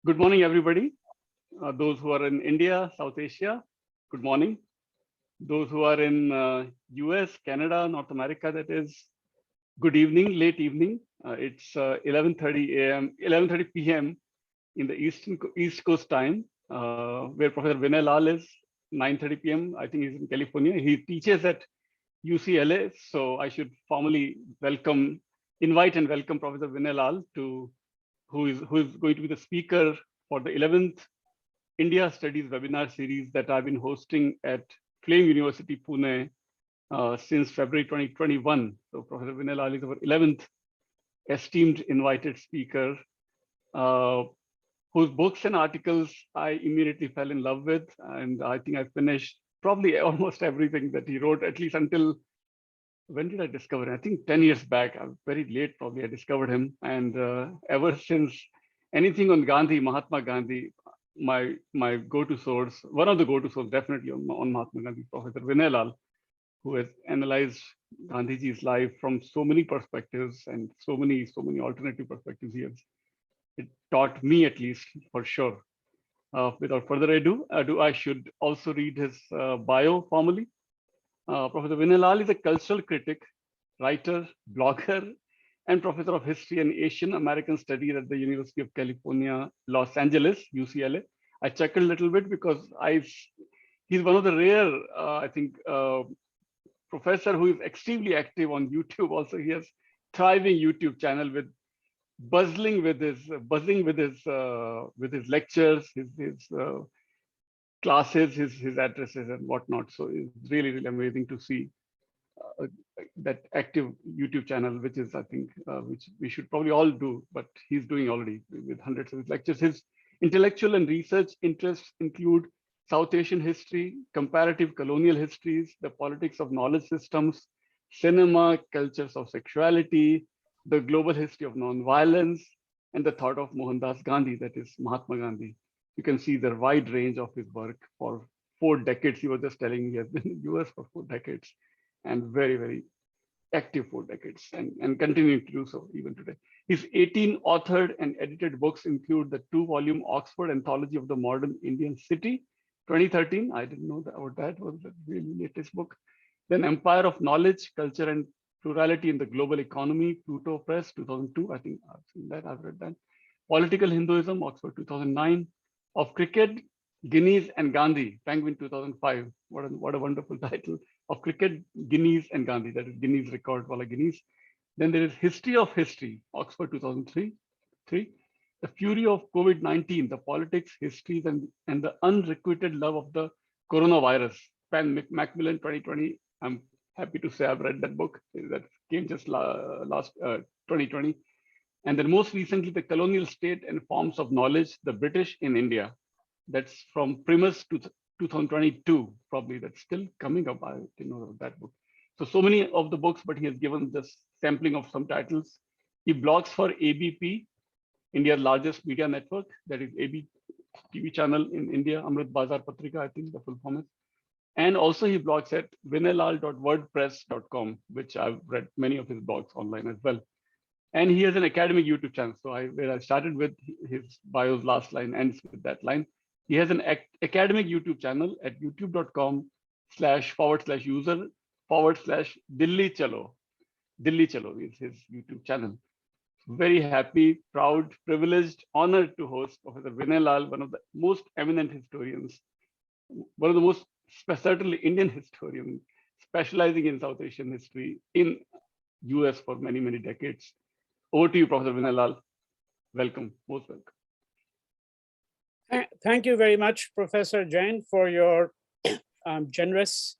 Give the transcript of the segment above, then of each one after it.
Good morning, everybody. Those who are in India, South Asia, good morning. Those who are in US, Canada, North America, that is, good evening, late evening. It's 11:30 a.m., 11:30 p.m. in the East Coast time, where Professor Vinay Lal is 9:30 p.m. I think he's in California. He teaches at UCLA, so I should formally invite and welcome Professor Vinay Lal who is going to be the speaker for the 11th India Studies webinar series that I've been hosting at Flame University, Pune since February 2021. So Professor Vinay Lal is our 11th esteemed invited speaker, whose books and articles I immediately fell in love with. And I think I finished probably almost everything that he wrote, at least until, when did I discover him? I think 10 years back, very late probably I discovered him. And ever since, anything on Gandhi, Mahatma Gandhi, my go-to source, one of the go-to sources definitely on Mahatma Gandhi, Professor Vinay Lal, who has analyzed Gandhiji's life from so many perspectives and so many alternative perspectives. It taught me, at least, for sure. Without further ado, I should also read his bio formally. Professor Vinay Lal is a cultural critic, writer, blogger, and professor of history and Asian American studies at the University of California, Los Angeles, UCLA. I chuckled a little bit because he's one of the rare, I think, professor who is extremely active on YouTube. Also, he has thriving YouTube channel with buzzing with his lectures, his classes, his addresses and whatnot. So it's really amazing to see that active YouTube channel, which is, I think, which we should probably all do, but he's doing already with hundreds of his lectures. His intellectual and research interests include South Asian history, comparative colonial histories, the politics of knowledge systems, cinema, cultures of sexuality, the global history of nonviolence, and the thought of Mohandas Gandhi, that is Mahatma Gandhi. You can see the wide range of his work for 4 decades. He was just telling me he has been in the US for 4 decades and very active 4 decades and continuing to do so even today. His 18 authored and edited books include the 2-volume Oxford Anthology of the Modern Indian City, 2013. I didn't know that was the really latest book. Then Empire of Knowledge, Culture and Plurality in the Global Economy, Pluto Press, 2002. I think I've seen that, I've read that. Political Hinduism, Oxford, 2009. Of Cricket, Guineas and Gandhi, Penguin, 2005. What a wonderful title. Of Cricket, Guineas and Gandhi, that is Guineas record, wala Guineas. Then there is History of History, Oxford, 2003. The Fury of COVID-19, the politics, histories, and the unrequited love of the coronavirus, Macmillan, 2020. I'm happy to say I've read that book. That came just last 2020. And then most recently, The Colonial State and Forms of Knowledge, the British in India. That's from Preface to 2022, probably. That's still coming up. I didn't know that book. So many of the books, but he has given this sampling of some titles. He blogs for ABP, India's largest media network, that is AB TV channel in India, Amrit Bazar Patrika, I think the full form is. And also he blogs at vinaylal.wordpress.com, which I've read many of his blogs online as well. And he has an academic YouTube channel. So where I started with his bio's last line ends with that line. He has an academic YouTube channel at youtube.com//user/Dilli Chalo. Dilli Chalo is his YouTube channel. Very happy, proud, privileged, honored to host Professor Vinay Lal, one of the most eminent historians, one of the most certainly Indian historians, specializing in South Asian history in US for many decades. Over to you, Professor Vinay Lal. Welcome, most welcome. Thank you very much, Professor Jain, for your generous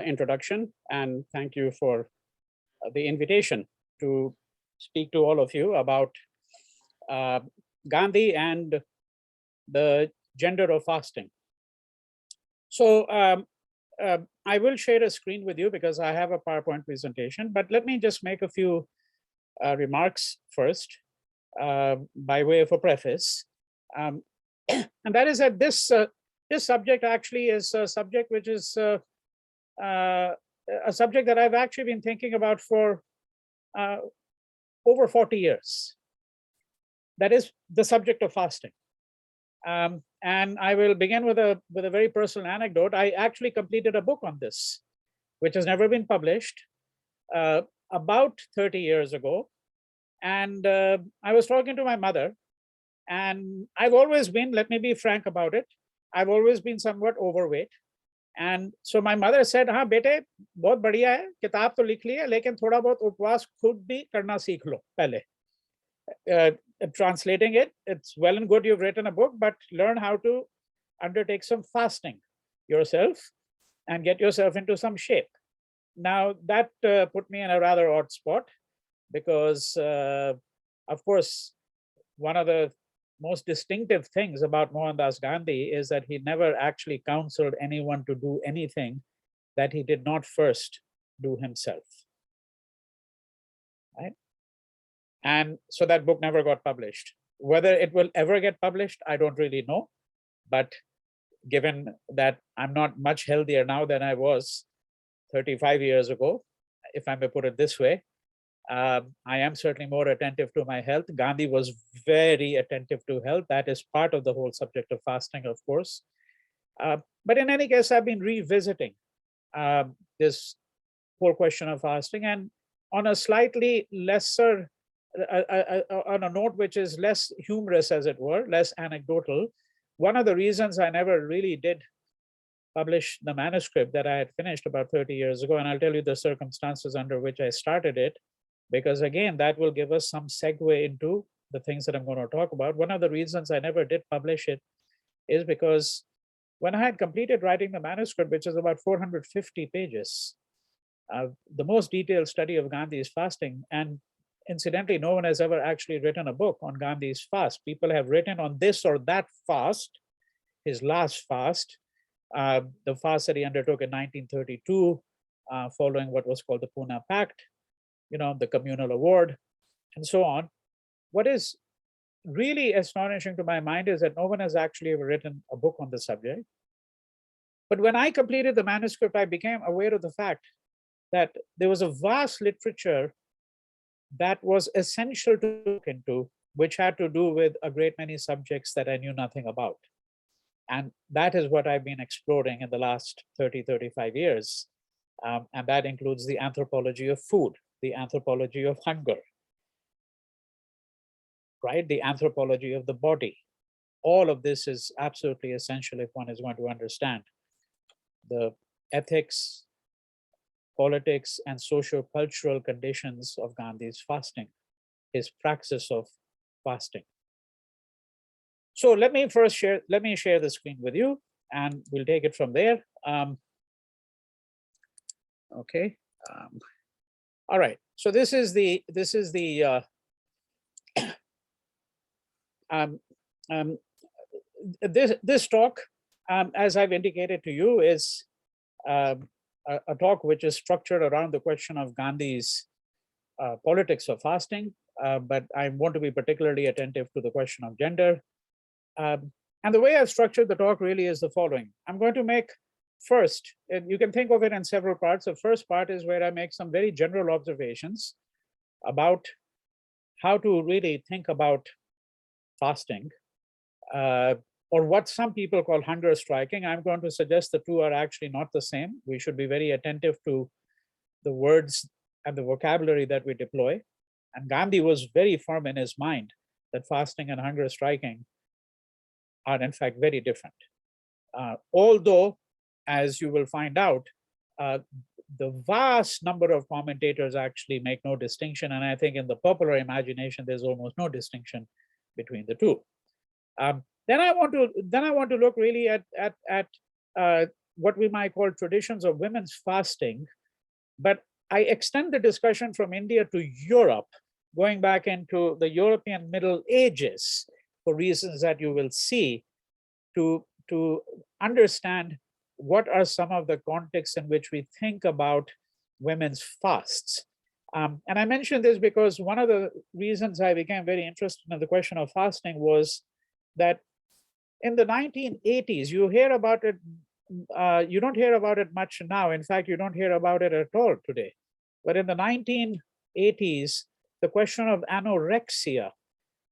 introduction. And thank you for the invitation to speak to all of you about Gandhi and the gender of fasting. So I will share a screen with you because I have a PowerPoint presentation, but let me just make a few remarks first by way of a preface. And that is that this subject actually is a subject which is a subject that I've actually been thinking about for over 40 years. That is the subject of fasting. And I will begin with a very personal anecdote. I actually completed a book on this, which has never been published, uh, about 30 years ago. And I was talking to my mother, and I've always been, let me be frank about it, I've always been somewhat overweight. And so my mother said, हाँ बेटे बहुत बढ़िया है, किताब तो लिख ली है, लेकिन थोड़ा बहुत उपवास खुद भी करना सीख लो पहले. uh, Translating it, it's well and good you've written a book, but learn how to undertake some fasting yourself and get yourself into some shape. Now that put me in a rather odd spot, because of course, one of the most distinctive things about Mohandas Gandhi is that he never actually counseled anyone to do anything that he did not first do himself. Right? And so that book never got published. Whether it will ever get published, I don't really know. But given that I'm not much healthier now than I was 35 years ago, if I may put it this way, I am certainly more attentive to my health. Gandhi was very attentive to health. That is part of the whole subject of fasting, of course. But in any case, I've been revisiting this whole question of fasting, and on a slightly lesser, on a note which is less humorous, as it were, less anecdotal. One of the reasons I never really did publish the manuscript that I had finished about 30 years ago, and I'll tell you the circumstances under which I started it, because again, that will give us some segue into the things that I'm going to talk about. One of the reasons I never did publish it is because when I had completed writing the manuscript, which is about 450 pages, the most detailed study of Gandhi's fasting, and incidentally, no one has ever actually written a book on Gandhi's fast. People have written on this or that fast, his last fast, the fast that he undertook in 1932, following what was called the Pune Pact, the communal award, and so on. What is really astonishing to my mind is that no one has actually ever written a book on the subject. But when I completed the manuscript, I became aware of the fact that there was a vast literature that was essential to look into, which had to do with a great many subjects that I knew nothing about. And that is what I've been exploring in the last 30, 35 years. And that includes the anthropology of food, the anthropology of hunger, right? The anthropology of the body. All of this is absolutely essential if one is going to understand the ethics, politics, and socio-cultural conditions of Gandhi's fasting, his praxis of fasting. So let me share the screen with you, and we'll take it from there. Okay. All right. So this is the this talk, as I've indicated to you, is a talk which is structured around the question of Gandhi's politics of fasting, but I want to be particularly attentive to the question of gender. And the way I've structured the talk really is the following. I'm going to make first, and you can think of it in several parts. The first part is where I make some very general observations about how to really think about fasting, or what some people call hunger striking. I'm going to suggest the two are actually not the same. We should be very attentive to the words and the vocabulary that we deploy. And Gandhi was very firm in his mind that fasting and hunger striking are in fact very different. Although, as you will find out, the vast number of commentators actually make no distinction. And I think in the popular imagination, there's almost no distinction between the two. Then I want to look really at what we might call traditions of women's fasting, but I extend the discussion from India to Europe, going back into the European Middle Ages, for reasons that you will see, to understand what are some of the contexts in which we think about women's fasts. And I mention this because one of the reasons I became very interested in the question of fasting was that in the 1980s, you hear about it, you don't hear about it much now. In fact, you don't hear about it at all today. But in the 1980s, the question of anorexia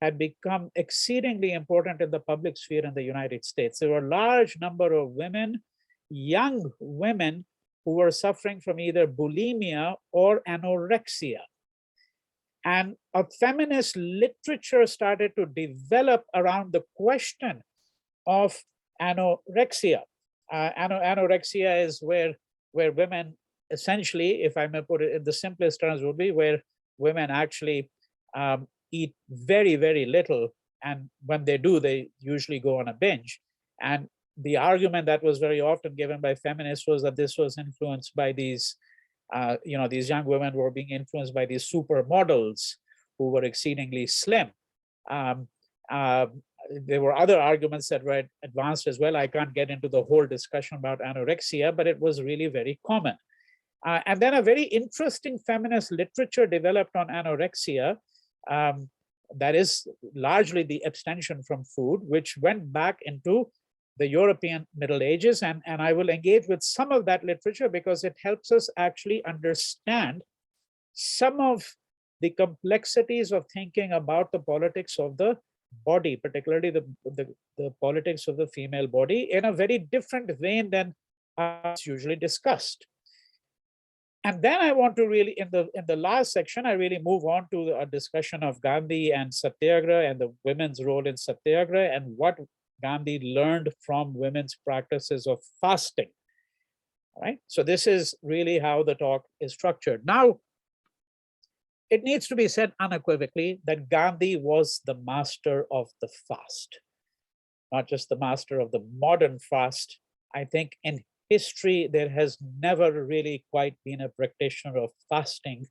had become exceedingly important in the public sphere in the United States. There were a large number of women, young women, who were suffering from either bulimia or anorexia. And a feminist literature started to develop around the question of anorexia. Anorexia is where women essentially, if I may put it in the simplest terms, would be where women actually eat very, very little. And when they do, they usually go on a binge. And the argument that was very often given by feminists was that this was influenced by these, these young women were being influenced by these supermodels who were exceedingly slim. Um, uh, there were other arguments that were advanced as well. I can't get into the whole discussion about anorexia, but it was really very common. And then a very interesting feminist literature developed on anorexia, that is largely the abstention from food, which went back into the European Middle Ages. And I will engage with some of that literature because it helps us actually understand some of the complexities of thinking about the politics of the body, particularly the politics of the female body, in a very different vein than it's usually discussed. And then I want to really, in the last section, I really move on to a discussion of Gandhi and Satyagraha and the women's role in Satyagraha and what Gandhi learned from women's practices of fasting. All right. So this is really how the talk is structured. Now, it needs to be said unequivocally that Gandhi was the master of the fast, not just the master of the modern fast. I think in history, there has never really quite been a practitioner of fasting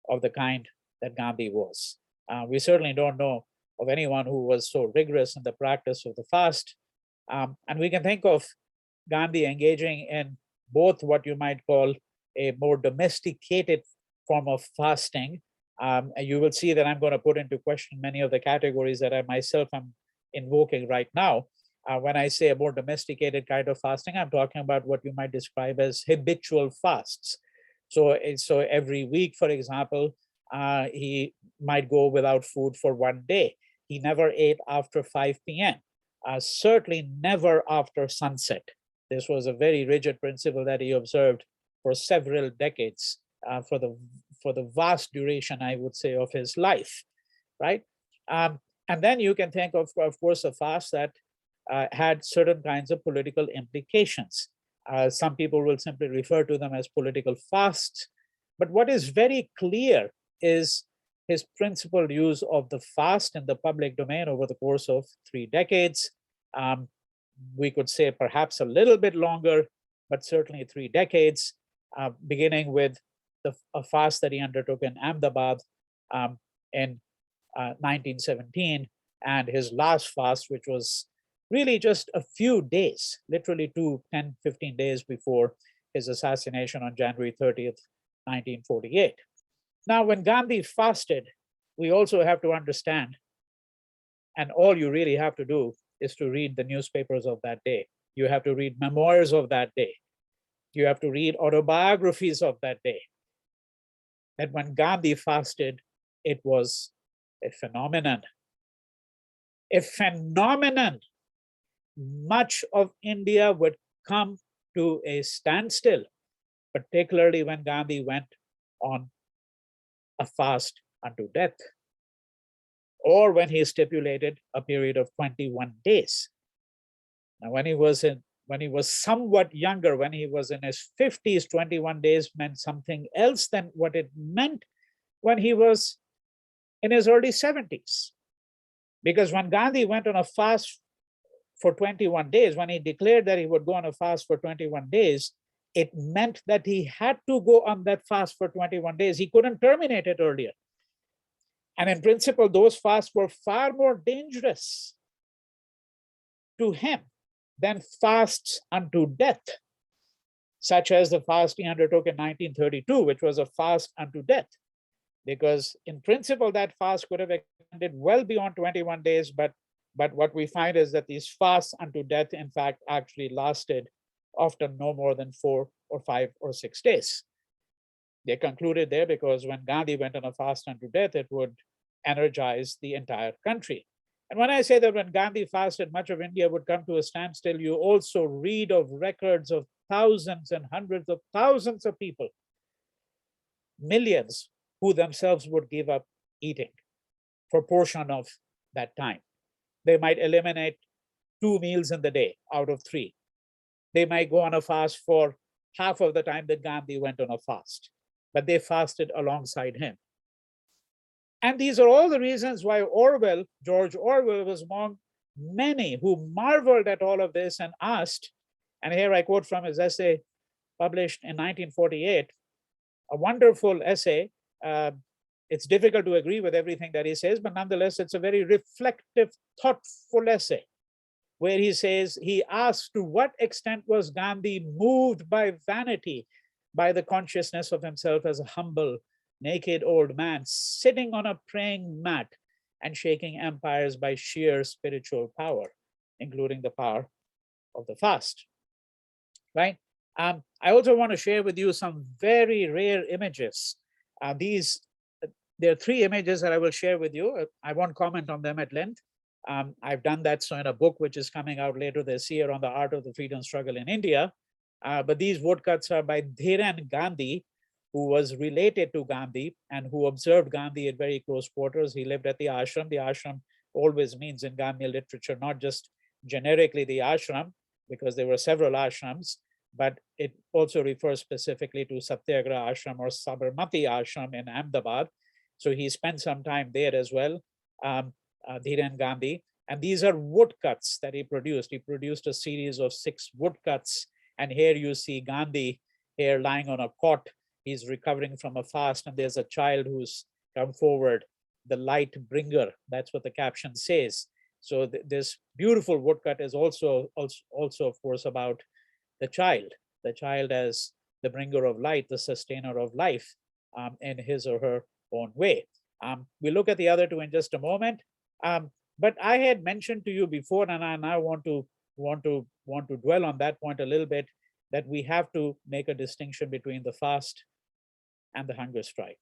of the kind that Gandhi was. We certainly don't know of anyone who was so rigorous in the practice of the fast. And we can think of Gandhi engaging in both what you might call a more domesticated form of fasting. And you will see that I'm going to put into question many of the categories that I myself am invoking right now. When I say a more domesticated kind of fasting, I'm talking about what you might describe as habitual fasts. So every week, for example, he might go without food for one day. He never ate after 5 p.m., certainly never after sunset. This was a very rigid principle that he observed for several decades, for the vast duration, I would say, of his life, right? And then you can think of course, a fast that had certain kinds of political implications. Some people will simply refer to them as political fasts. But what is very clear is his principled use of the fast in the public domain over the course of 3 decades. We could say perhaps a little bit longer, but certainly 3 decades, beginning with a fast that he undertook in Ahmedabad in 1917, and his last fast, which was really just a few days, literally 10, 15 days before his assassination on January 30th, 1948. Now, when Gandhi fasted, we also have to understand, and all you really have to do is to read the newspapers of that day. You have to read memoirs of that day. You have to read autobiographies of that day. That when Gandhi fasted, it was a phenomenon. A phenomenon. Much of India would come to a standstill, particularly when Gandhi went on a fast unto death, or when he stipulated a period of 21 days. Now, when he was somewhat younger, when he was in his 50s, 21 days meant something else than what it meant when he was in his early 70s. Because when Gandhi went on a fast for 21 days, when he declared that he would go on a fast for 21 days, it meant that he had to go on that fast for 21 days. He couldn't terminate it earlier. And in principle, those fasts were far more dangerous to him than fasts unto death, such as the fast he undertook in 1932, which was a fast unto death. Because in principle, that fast could have extended well beyond 21 days, but what we find is that these fasts unto death, in fact, actually lasted often no more than 4 or 5 or 6 days. They concluded there because when Gandhi went on a fast unto death, it would energize the entire country. And when I say that when Gandhi fasted, much of India would come to a standstill, you also read of records of thousands and hundreds of thousands of people, millions, who themselves would give up eating for a portion of that time. They might eliminate 2 meals in the day out of 3. They might go on a fast for half of the time that Gandhi went on a fast, but they fasted alongside him. And these are all the reasons why George Orwell, was among many who marveled at all of this and asked, and here I quote from his essay published in 1948, a wonderful essay. It's difficult to agree with everything that he says, but nonetheless, it's a very reflective, thoughtful essay, where he asks, to what extent was Gandhi moved by vanity, by the consciousness of himself as a humble, naked old man sitting on a praying mat and shaking empires by sheer spiritual power, including the power of the fast, right? I also want to share with you some very rare images. There are 3 images that I will share with you. I won't comment on them at length. I've done that so in a book which is coming out later this year on the art of the freedom struggle in India. But these woodcuts are by Dhiren Gandhi, who was related to Gandhi and who observed Gandhi at very close quarters. He lived at the ashram. The ashram always means in Gandhi literature, not just generically the ashram, because there were several ashrams, but it also refers specifically to Satyagraha ashram or Sabarmati ashram in Ahmedabad. So he spent some time there as well, Dhiren Gandhi. And these are woodcuts that he produced. He produced a series of 6 woodcuts. And here you see Gandhi here lying on a cot. He's recovering from a fast, and there's a child who's come forward, the light bringer. That's what the caption says. So this beautiful woodcut is also, of course, about the child as the bringer of light, the sustainer of life, in his or her own way. We'll look at the other 2 in just a moment. But I had mentioned to you before, and I now want to dwell on that point a little bit, that we have to make a distinction between the fast and the hunger strike.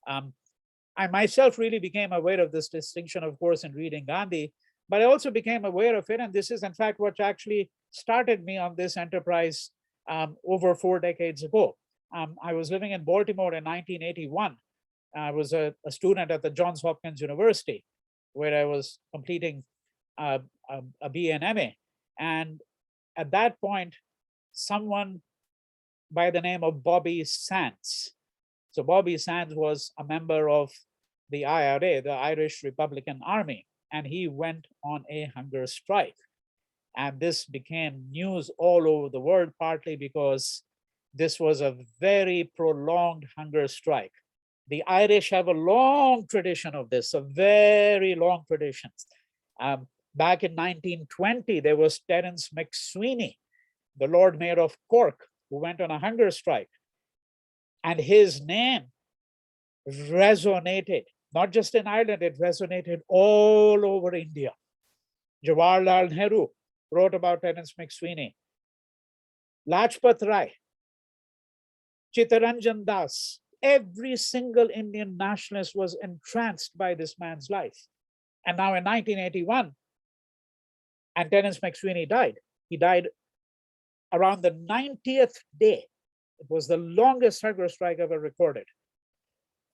I myself really became aware of this distinction, of course, in reading Gandhi, but I also became aware of it, and this is in fact what actually started me on this enterprise over 4 decades ago. I was living in Baltimore in 1981. I was a student at the Johns Hopkins University, where I was completing a BA and MA. And at that point, someone by the name of Bobby Sands. So Bobby Sands was a member of the IRA, the Irish Republican Army, and he went on a hunger strike. And this became news all over the world, partly because this was a very prolonged hunger strike. The Irish have a long tradition of this, a very long tradition. Back in 1920, there was Terence McSweeney, the Lord Mayor of Cork, who went on a hunger strike. And his name resonated, not just in Ireland, it resonated all over India. Jawaharlal Nehru wrote about Terence McSweeney. Lajpat Rai, Chittaranjan Das, every single Indian nationalist was entranced by this man's life. And now in 1981, and Terence McSweeney died. He died around the 90th day. It was the longest hunger strike ever recorded.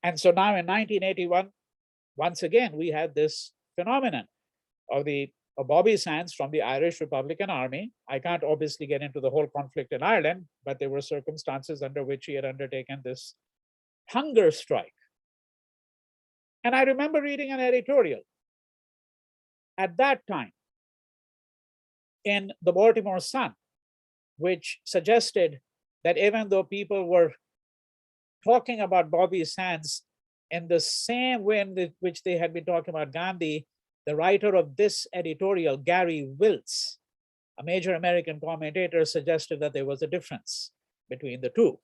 And so now in 1981, once again, we had this phenomenon of Bobby Sands from the Irish Republican Army. I can't obviously get into the whole conflict in Ireland, but there were circumstances under which he had undertaken this hunger strike. And I remember reading an editorial at that time in the Baltimore Sun, which suggested that even though people were talking about Bobby Sands in the same way in which they had been talking about Gandhi, the writer of this editorial, Gary Wiltz, a major American commentator, suggested that there was a difference between the two.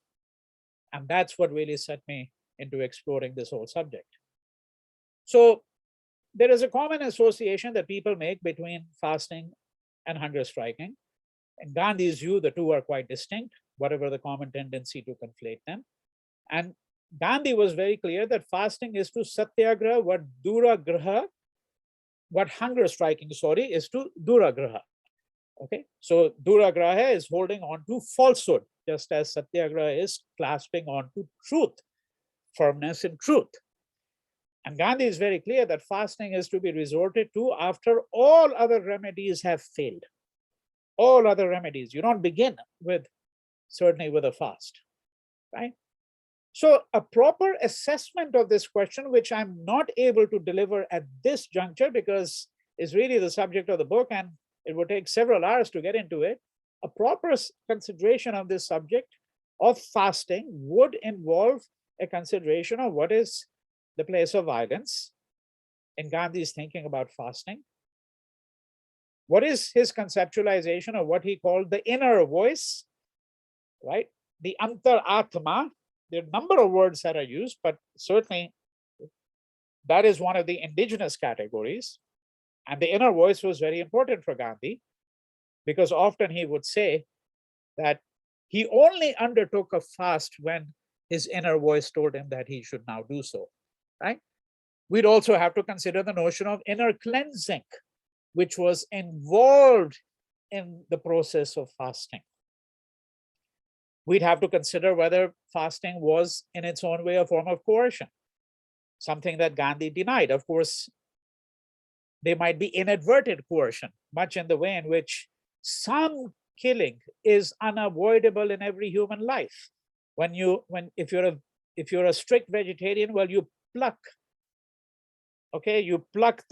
And that's what really set me into exploring this whole subject. So there is a common association that people make between fasting and hunger striking. In Gandhi's view, the two are quite distinct, whatever the common tendency to conflate them. And Gandhi was very clear that fasting is to satyagraha what duragraha, what hunger striking, sorry, is to duragraha. Okay, so duragraha is holding on to falsehood, just as satyagraha is clasping on to truth, firmness in truth. And Gandhi is very clear that fasting is to be resorted to after all other remedies have failed. All other remedies. You don't begin with, certainly with a fast, right? So a proper assessment of this question, which I'm not able to deliver at this juncture because it's really the subject of the book and it would take several hours to get into it, a proper consideration of this subject of fasting would involve a consideration of what is the place of violence in Gandhi's thinking about fasting. What is his conceptualization of what he called the inner voice, right? The antaratma. There are a number of words that are used, but certainly that is one of the indigenous categories. And the inner voice was very important for Gandhi because often he would say that he only undertook a fast when his inner voice told him that he should now do so, right? We'd also have to consider the notion of inner cleansing, which was involved in the process of fasting. We'd have to consider whether fasting was in its own way a form of coercion, something that Gandhi denied. Of course, there might be inadvertent coercion, much in the way in which some killing is unavoidable in every human life. If you're a strict vegetarian, well, you pluck. Okay, pluck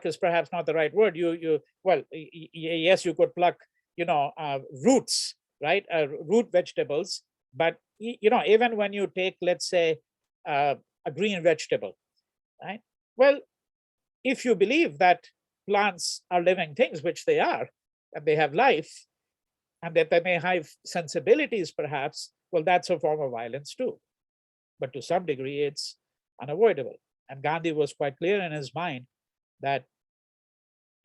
is perhaps not the right word. Yes, you could pluck, roots, right? Root vegetables, but even when you take, let's say, a green vegetable, right? Well, if you believe that plants are living things, which they are, and they have life, and that they may have sensibilities, perhaps, well, that's a form of violence too. But to some degree, it's unavoidable. And Gandhi was quite clear in his mind that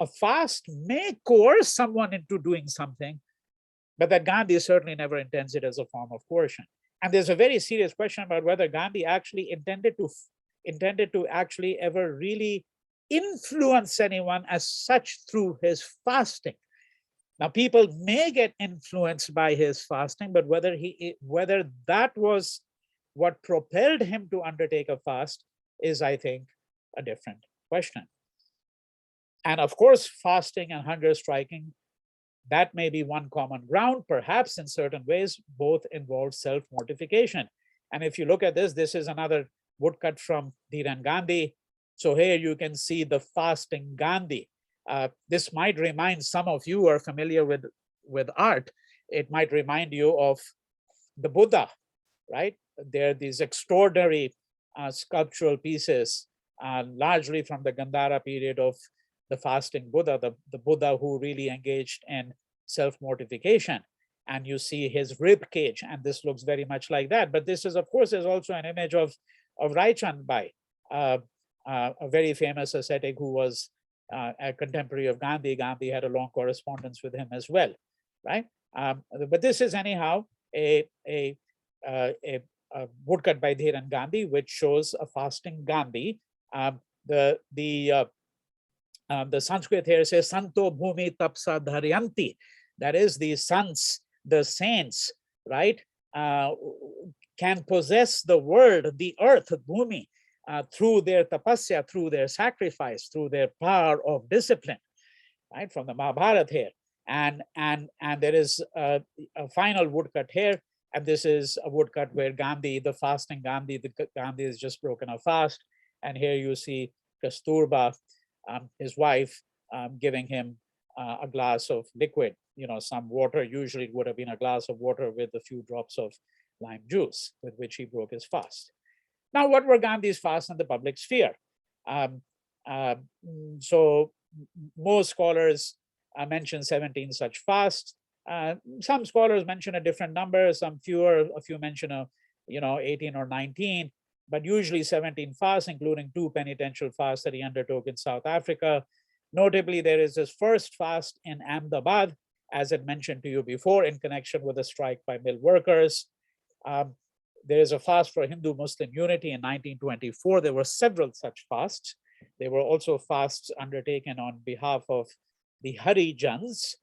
a fast may coerce someone into doing something, but that Gandhi certainly never intends it as a form of coercion. And there's a very serious question about whether Gandhi actually intended to actually ever really influence anyone as such through his fasting. Now, people may get influenced by his fasting, but whether that was what propelled him to undertake a fast is, I think, a different question. And of course, fasting and hunger striking, that may be one common ground. Perhaps in certain ways, both involve self-mortification. And if you look at this, this is another woodcut from Dhiran Gandhi. So here you can see the fasting Gandhi. This might remind some of you who are familiar with art. It might remind you of the Buddha, right? There are these extraordinary sculptural pieces, largely from the Gandhara period of the fasting Buddha, the Buddha who really engaged in self-mortification. And you see his rib cage, and this looks very much like that. But this is, of course, is also an image of Raichan Bai, a very famous ascetic who was a contemporary of Gandhi. Gandhi had a long correspondence with him as well, right? But this is anyhow a woodcut by Dhiran Gandhi, which shows a fasting Gandhi. The Sanskrit here says Santo Bhumi Tapsa Dharyanti. That is, the sons, the saints, right, can possess the world, the earth, Bhumi, through their tapasya, through their sacrifice, through their power of discipline, right, from the Mahabharata here. And there is a final woodcut here. And this is a woodcut where Gandhi, the fasting Gandhi, Gandhi has just broken a fast. And here you see Kasturba, his wife, giving him a glass of liquid, some water. Usually it would have been a glass of water with a few drops of lime juice, with which he broke his fast. Now, what were Gandhi's fasts in the public sphere? So most scholars mention 17 such fasts. Some scholars mention a different number, a few mention 18 or 19, but usually 17 fasts, including 2 penitential fasts that he undertook in South Africa. Notably, there is his first fast in Ahmedabad, as I mentioned to you before, in connection with a strike by mill workers. There is a fast for Hindu-Muslim unity in 1924. There were several such fasts. There were also fasts undertaken on behalf of the Harijans,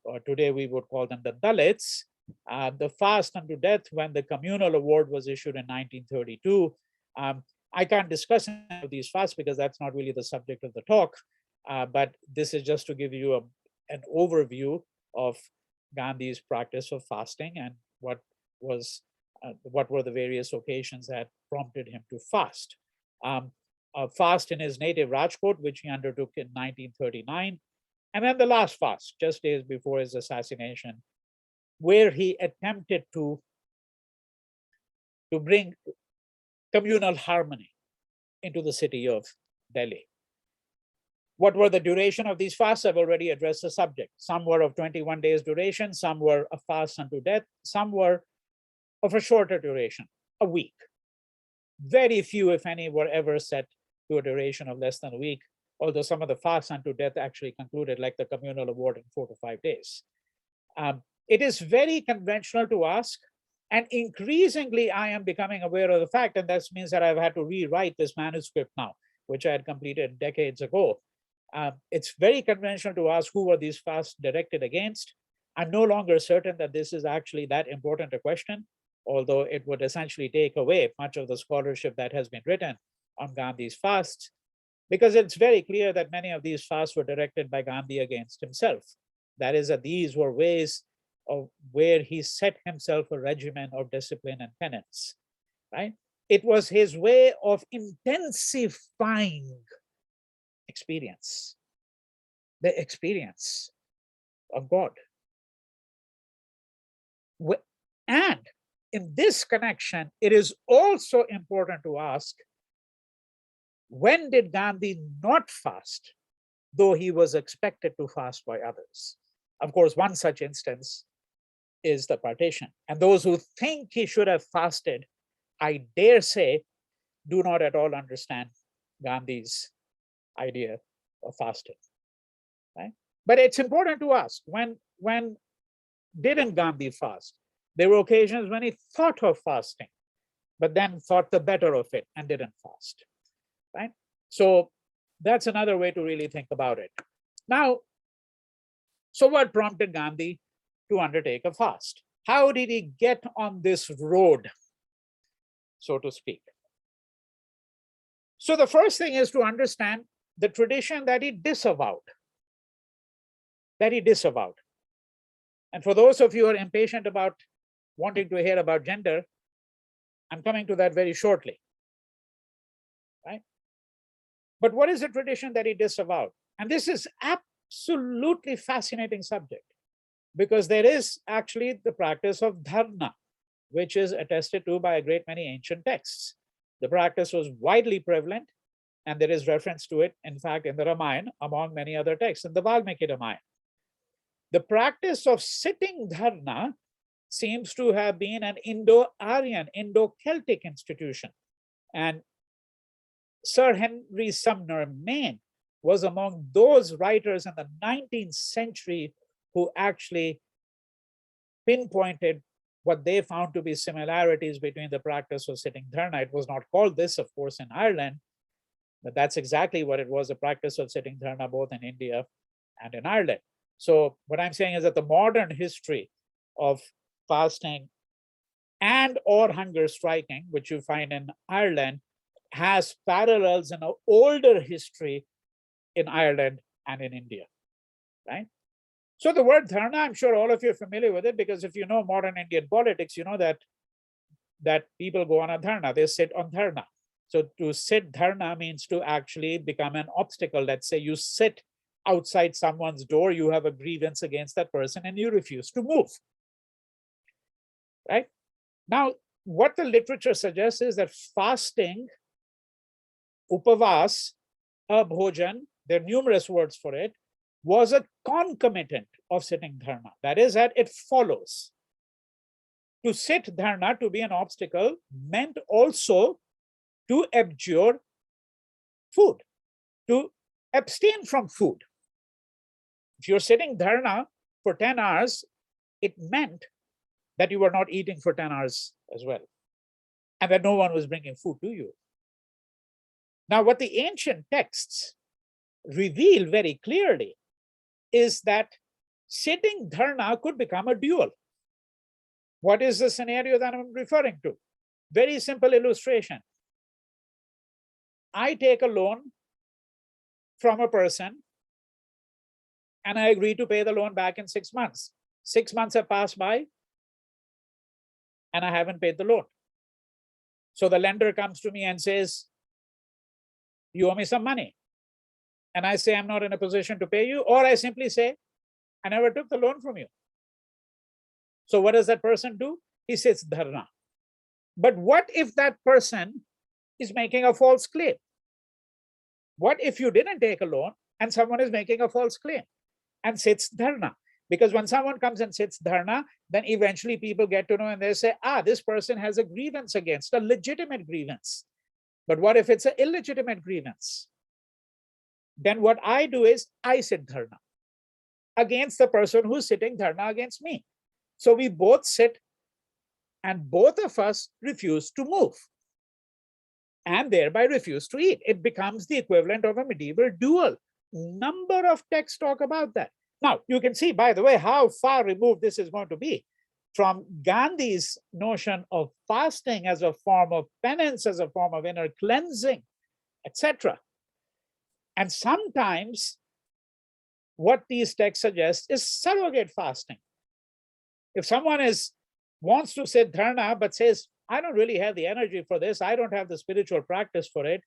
or today we would call them the Dalits. The fast unto death when the communal award was issued in 1932. I can't discuss any of these fasts because that's not really the subject of the talk, but this is just to give you an overview of Gandhi's practice of fasting and what were the various occasions that prompted him to fast. A fast in his native Rajkot, which he undertook in 1939, and then the last fast, just days before his assassination, where he attempted to bring communal harmony into the city of Delhi. What were the duration of these fasts? I've already addressed the subject. Some were of 21 days duration, some were a fast unto death, some were of a shorter duration, a week. Very few, if any, were ever set to a duration of less than a week, although some of the fasts unto death actually concluded, like the communal award, in 4 to 5 days. It is very conventional to ask, and increasingly I am becoming aware of the fact, and that means that I've had to rewrite this manuscript now, which I had completed decades ago. It's very conventional to ask, who were these fasts directed against? I'm no longer certain that this is actually that important a question, although it would essentially take away much of the scholarship that has been written on Gandhi's fasts, because it's very clear that many of these fasts were directed by Gandhi against himself. That is, that these were ways of where he set himself a regimen of discipline and penance, right? It was his way of intensifying experience, the experience of God. And in this connection, it is also important to ask, when did Gandhi not fast, though he was expected to fast by others? Of course, one such instance is the partition. And those who think he should have fasted, I dare say, do not at all understand Gandhi's idea of fasting. Right? But it's important to ask, when didn't Gandhi fast? There were occasions when he thought of fasting, but then thought the better of it and didn't fast. Right? So that's another way to really think about it. Now, so what prompted Gandhi to undertake a fast? How did he get on this road, so to speak? So the first thing is to understand the tradition that he disavowed. And for those of you who are impatient about wanting to hear about gender, I'm coming to that very shortly. Right? But what is the tradition that he disavowed? And this is absolutely fascinating subject, because there is actually the practice of dharna, which is attested to by a great many ancient texts. The practice was widely prevalent, and there is reference to it, in fact, in the Ramayana, among many other texts, in the Valmiki Ramayana. The practice of sitting dharna seems to have been an Indo-Aryan, Indo-Celtic institution. And Sir Henry Sumner Maine was among those writers in the 19th century who actually pinpointed what they found to be similarities between the practice of sitting dharna. It was not called this, of course, in Ireland, but that's exactly what it was, a practice of sitting dharna both in India and in Ireland. So what I'm saying is that the modern history of fasting and or hunger striking, which you find in Ireland, has parallels in an older history in Ireland and in India, right? So the word dharna, I'm sure all of you are familiar with it, because if you know modern Indian politics, you know that people go on a dharna, they sit on dharna. So to sit dharna means to actually become an obstacle. Let's say you sit outside someone's door, you have a grievance against that person and you refuse to move, right? Now, what the literature suggests is that fasting, upavas, abhojan, there are numerous words for it, was a concomitant of sitting dharna. That is, that it follows. To sit dharna, to be an obstacle, meant also to abjure food, to abstain from food. If you're sitting dharna for 10 hours, it meant that you were not eating for 10 hours as well. and that no one was bringing food to you. Now, what the ancient texts reveal very clearly is that sitting dharna could become a duel. What is the scenario that I'm referring to? Very simple illustration. I take a loan from a person and I agree to pay the loan back in 6 months. 6 months have passed by and I haven't paid the loan. So the lender comes to me and says, you owe me some money. And I say, I'm not in a position to pay you. Or I simply say, I never took the loan from you. So what does that person do? He sits dharna. But what if that person is making a false claim? What if you didn't take a loan and someone is making a false claim and sits dharna? Because when someone comes and sits dharna, then eventually people get to know and they say, this person has a grievance against, a legitimate grievance. But what if it's an illegitimate grievance? Then what I do is I sit dharna against the person who's sitting dharna against me. So we both sit and both of us refuse to move and thereby refuse to eat. It becomes the equivalent of a medieval duel. Number of texts talk about that. Now, you can see, by the way, how far removed this is going to be from Gandhi's notion of fasting as a form of penance, as a form of inner cleansing, etc. And sometimes what these texts suggest is surrogate fasting. If someone wants to sit dharna but says, I don't really have the energy for this, I don't have the spiritual practice for it,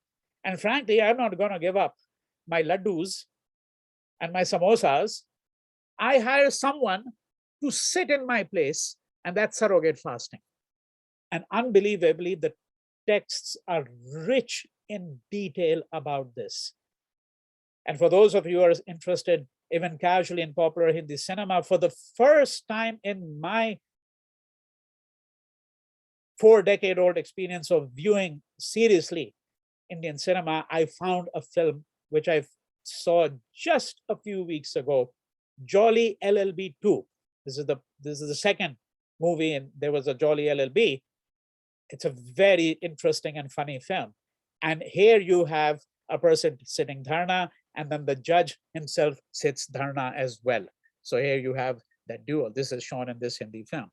and frankly, I'm not going to give up my laddus and my samosas, I hire someone to sit in my place, and that's surrogate fasting. And unbelievably, the texts are rich in detail about this. And for those of you who are interested, even casually, in popular Hindi cinema, for the first time in my 4-decade-old experience of viewing seriously Indian cinema, I found a film which I saw just a few weeks ago, Jolly LLB 2. This is the second movie, and there was a Jolly LLB. It's a very interesting and funny film. And here you have a person sitting dharna, and then the judge himself sits dharna as well. So here you have that duel. This is shown in this Hindi film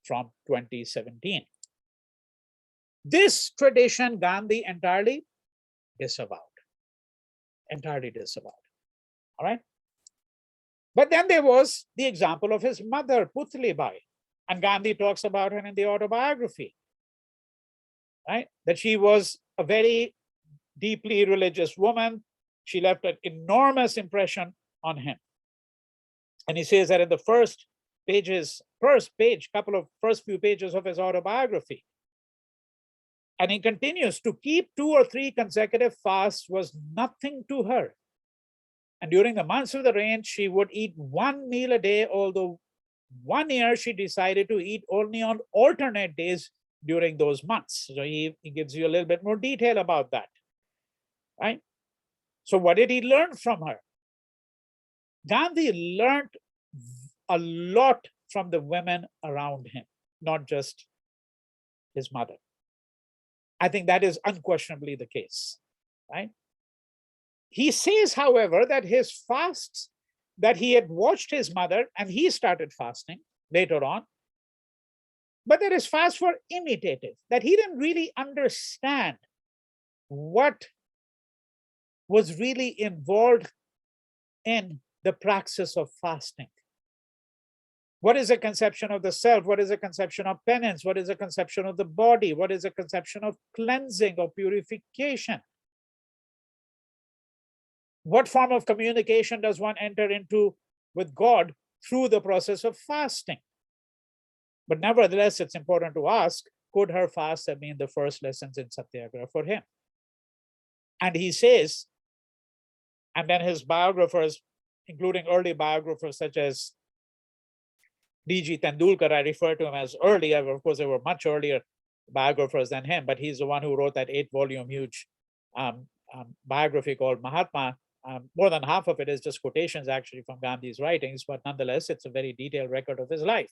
from 2017. This tradition Gandhi entirely disavowed. Entirely disavowed. All right. But then there was the example of his mother, Putli Bai. And Gandhi talks about her in the autobiography, right? That she was a very deeply religious woman. She left an enormous impression on him. And he says that in the first few pages of his autobiography. And he continues, to keep 2 or 3 consecutive fasts was nothing to her. And during the months of the rain, she would eat 1 meal a day, although 1 year she decided to eat only on alternate days during those months. So he gives you a little bit more detail about that, right? So what did he learn from her? Gandhi learned a lot from the women around him, not just his mother. I think that is unquestionably the case, right? He says, however, that his fasts, that he had watched his mother and he started fasting later on, but that his fasts were imitative, that he didn't really understand what was really involved in the praxis of fasting. What is a conception of the self? What is a conception of penance? What is a conception of the body? What is a conception of cleansing or purification? What form of communication does one enter into with God through the process of fasting? But nevertheless, it's important to ask, could her fast have been the first lessons in Satyagraha for him? And he says, and then his biographers, including early biographers such as D.G. Tendulkar, I refer to him as early. Of course, there were much earlier biographers than him, but he's the one who wrote that 8-volume huge biography called Mahatma. More than half of it is just quotations actually from Gandhi's writings, but nonetheless, it's a very detailed record of his life.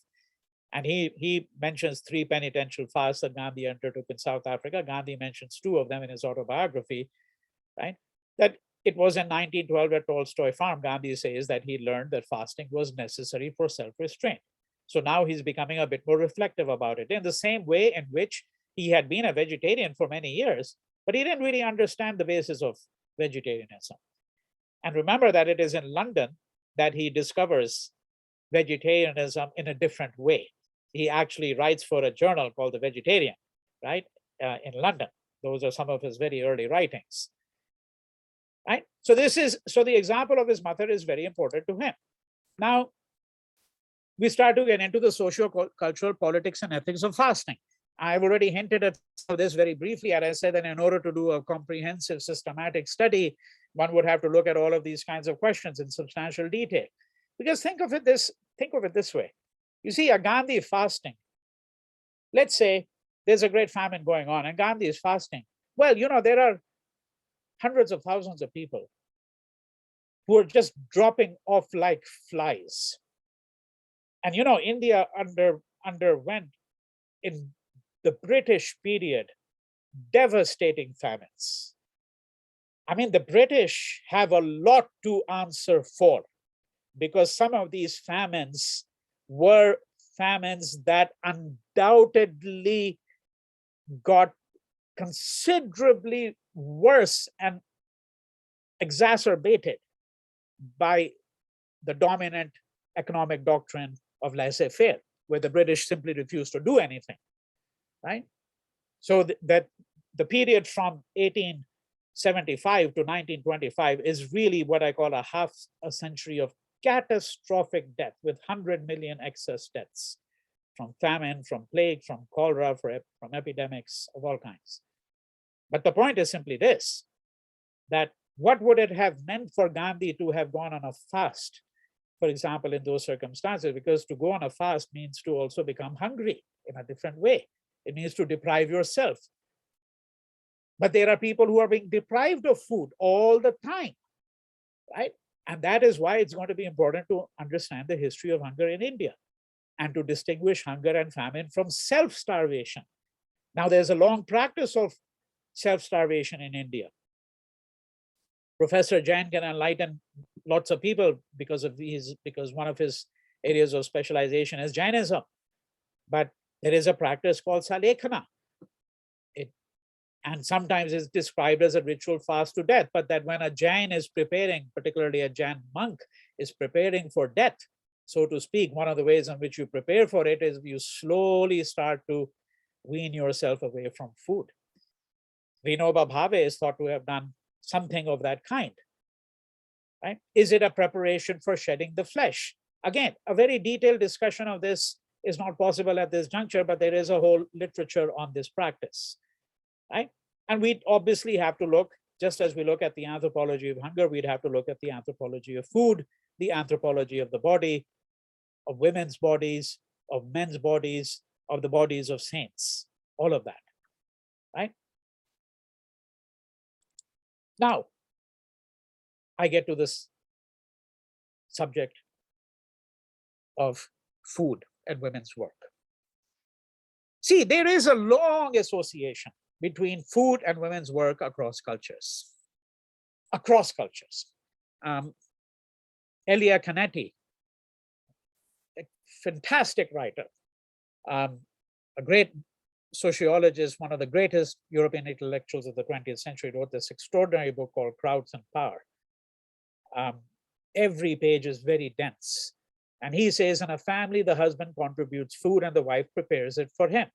And he mentions 3 penitential fasts that Gandhi undertook in South Africa. Gandhi mentions 2 of them in his autobiography, right? That it was in 1912 at Tolstoy Farm, Gandhi says that he learned that fasting was necessary for self-restraint. So now he's becoming a bit more reflective about it, in the same way in which he had been a vegetarian for many years, but he didn't really understand the basis of vegetarianism. And remember that it is in London that he discovers vegetarianism in a different way. He actually writes for a journal called The Vegetarian, right, in London. Those are some of his very early writings, right? So the example of his mother is very important to him. Now, we start to get into the socio-cultural politics and ethics of fasting. I've already hinted at this very briefly, and I said that in order to do a comprehensive systematic study, one would have to look at all of these kinds of questions in substantial detail. Because think of it this way. You see, a Gandhi fasting, let's say there's a great famine going on and Gandhi is fasting. Well, there are hundreds of thousands of people who are just dropping off like flies. And India underwent in the British period devastating famines. I mean, the British have a lot to answer for, because some of these famines were famines that undoubtedly got considerably worse and exacerbated by the dominant economic doctrine of laissez-faire, where the British simply refused to do anything, right? So that the period from 1875 to 1925 is really what I call a half a century of catastrophic death, with 100 million excess deaths from famine, from plague, from cholera, from epidemics of all kinds. But the point is simply this, that what would it have meant for Gandhi to have gone on a fast, for example, in those circumstances? Because to go on a fast means to also become hungry in a different way. It means to deprive yourself. But there are people who are being deprived of food all the time, right? And that is why it's going to be important to understand the history of hunger in India and to distinguish hunger and famine from self-starvation. Now, there's a long practice of self-starvation in India. Professor Jain can enlighten lots of people because one of his areas of specialization is Jainism. But there is a practice called Salekhana. And sometimes it's described as a ritual fast to death, but that when a Jain is preparing, particularly a Jain monk is preparing for death, so to speak, one of the ways in which you prepare for it is you slowly start to wean yourself away from food. Vinoba Bhave is thought to have done something of that kind, right? Is it a preparation for shedding the flesh? Again, a very detailed discussion of this is not possible at this juncture, but there is a whole literature on this practice, right? And we obviously have to look, just as we look at the anthropology of hunger, we'd have to look at the anthropology of food, the anthropology of the body, of women's bodies, of men's bodies, of the bodies of saints, all of that, right? Now, I get to this subject of food and women's work. See, there is a long association between food and women's work across cultures. Across cultures. Elia Canetti, a fantastic writer, a great sociologist, one of the greatest European intellectuals of the 20th century, wrote this extraordinary book called Crowds and Power. Every page is very dense. And he says, in a family, the husband contributes food and the wife prepares it for him.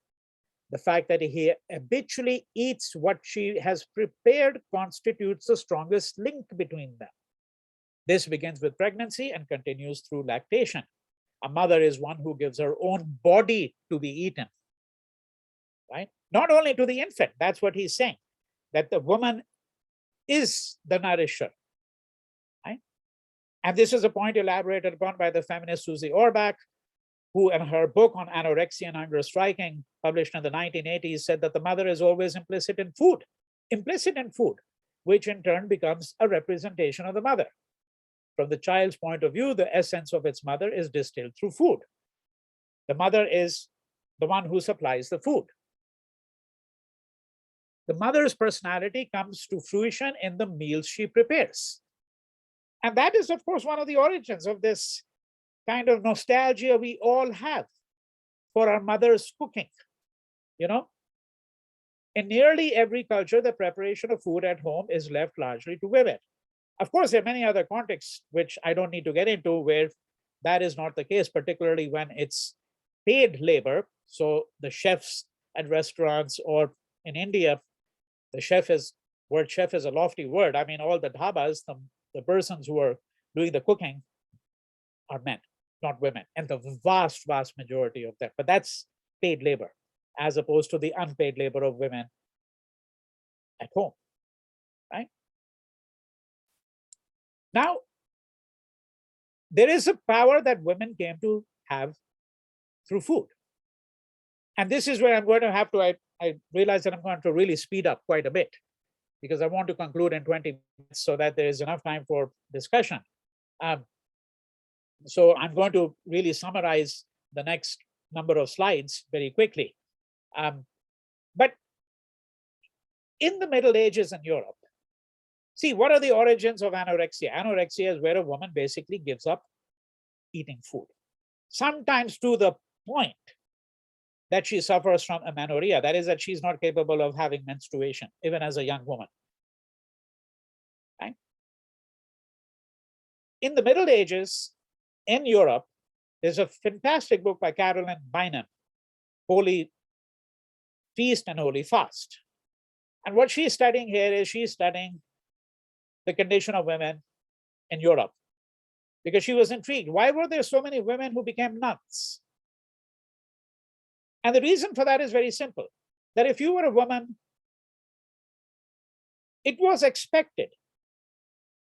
The fact that he habitually eats what she has prepared constitutes the strongest link between them. This begins with pregnancy and continues through lactation. A mother is one who gives her own body to be eaten, right? Not only to the infant, that's what he's saying, that the woman is the nourisher, right? And this is a point elaborated upon by the feminist Susie Orbach, who in her book on anorexia and hunger striking, published in the 1980s, said that the mother is always implicit in food, which in turn becomes a representation of the mother. From the child's point of view, the essence of its mother is distilled through food. The mother is the one who supplies the food. The mother's personality comes to fruition in the meals she prepares. And that is, of course, one of the origins of this kind of nostalgia we all have for our mother's cooking. You know, in nearly every culture, the preparation of food at home is left largely to women. Of course, there are many other contexts, which I don't need to get into, where that is not the case, particularly when it's paid labor. So the chefs at restaurants, or in India, word chef is a lofty word. I mean, all the dhabas, the persons who are doing the cooking are men, not women, and the vast, vast majority of them. But that's paid labor, as opposed to the unpaid labor of women at home, right? Now, there is a power that women came to have through food. And this is where I'm going to have to, I realize that I'm going to really speed up quite a bit, because I want to conclude in 20 minutes so that there is enough time for discussion. So I'm going to really summarize the next number of slides very quickly. But in the Middle Ages in Europe, see, what are the origins of anorexia? Anorexia is where a woman basically gives up eating food, sometimes to the point that she suffers from amenorrhea. That is, that she's not capable of having menstruation, even as a young woman. Right? In the Middle Ages in Europe, there's a fantastic book by Caroline Bynum, Holy Feast and Holy Fast. And what she's studying here is she's studying the condition of women in Europe, because she was intrigued. Why were there so many women who became nuns? And the reason for that is very simple, that if you were a woman, it was expected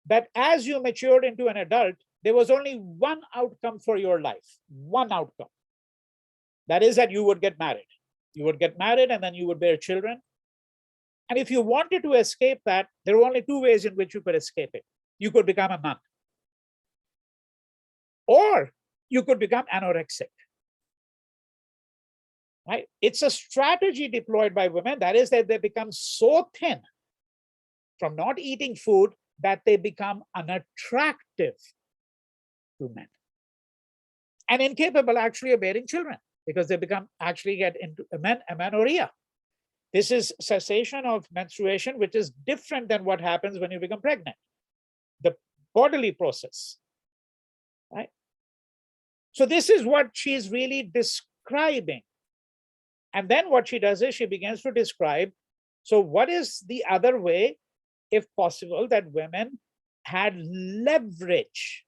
that as you matured into an adult, there was only one outcome for your life, one outcome. That is that you would get married. You would get married and then you would bear children. And if you wanted to escape that, there were only two ways in which you could escape it. You could become a nun, or you could become anorexic. Right? It's a strategy deployed by women. That is that they become so thin from not eating food that they become unattractive to men and incapable actually of bearing children, because they actually get into amenorrhea. This is cessation of menstruation, which is different than what happens when you become pregnant, the bodily process, right? So this is what she's really describing. And then what she does is she begins to describe, so what is the other way, if possible, that women had leverage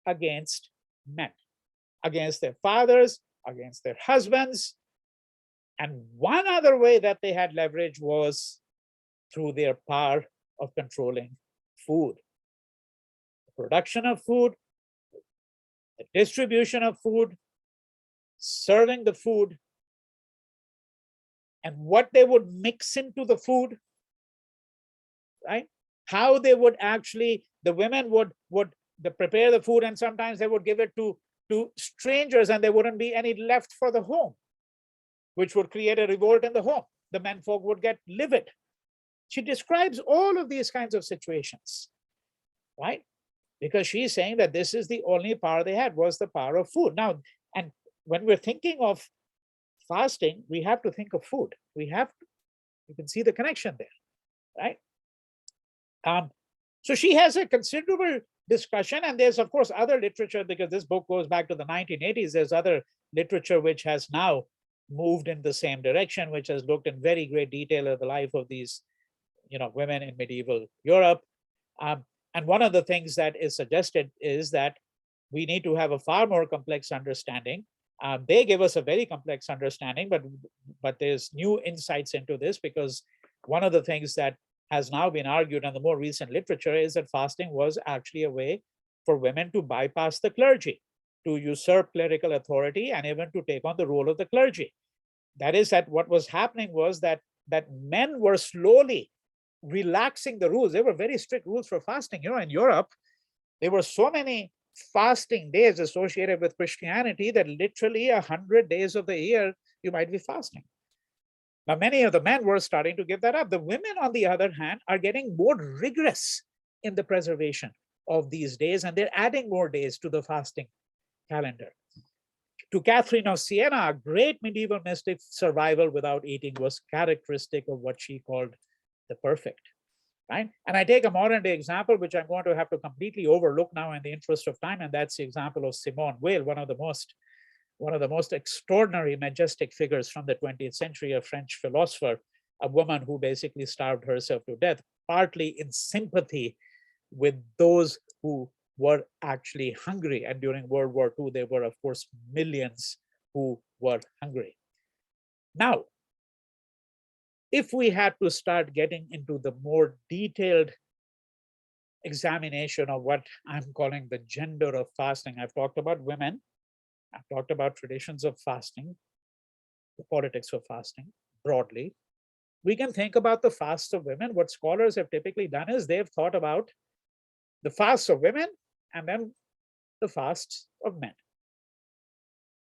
against men, against their fathers, against their husbands. And one other way that they had leverage was through their power of controlling food, the production of food, the distribution of food, serving the food, and what they would mix into the food, right? How they would actually, the women would prepare the food, and sometimes they would give it to strangers, and there wouldn't be any left for the home, which would create a revolt in the home. The men folk would get livid. She describes all of these kinds of situations, right? Because she's saying that this is the only power they had, was the power of food. Now, and when we're thinking of fasting, we have to think of food. We have to, you can see the connection there, right? So she has a considerable discussion, and there's of course other literature, because this book goes back to the 1980s. There's other literature which has now moved in the same direction, which has looked in very great detail at the life of these, women in medieval Europe. And one of the things that is suggested is that we need to have a far more complex understanding. They give us a very complex understanding, but there's new insights into this, because one of the things that has now been argued in the more recent literature is that fasting was actually a way for women to bypass the clergy, to usurp clerical authority, and even to take on the role of the clergy. That is, that what was happening was that men were slowly relaxing the rules. There were very strict rules for fasting. In Europe, there were so many fasting days associated with Christianity that literally 100 days of the year you might be fasting. Now, many of the men were starting to give that up. The women, on the other hand, are getting more rigorous in the preservation of these days, and they're adding more days to the fasting calendar. To Catherine of Siena, a great medieval mystic, survival without eating was characteristic of what she called the perfect. Right? And I take a modern day example, which I'm going to have to completely overlook now in the interest of time, and that's the example of Simone Weil, one of the most extraordinary, majestic figures from the 20th century, a French philosopher, a woman who basically starved herself to death, partly in sympathy with those who were actually hungry. And during World War II, there were, of course, millions who were hungry. Now, if we had to start getting into the more detailed examination of what I'm calling the gender of fasting, I've talked about women, I've talked about traditions of fasting, the politics of fasting broadly. We can think about the fasts of women. What scholars have typically done is they've thought about the fasts of women and then the fasts of men.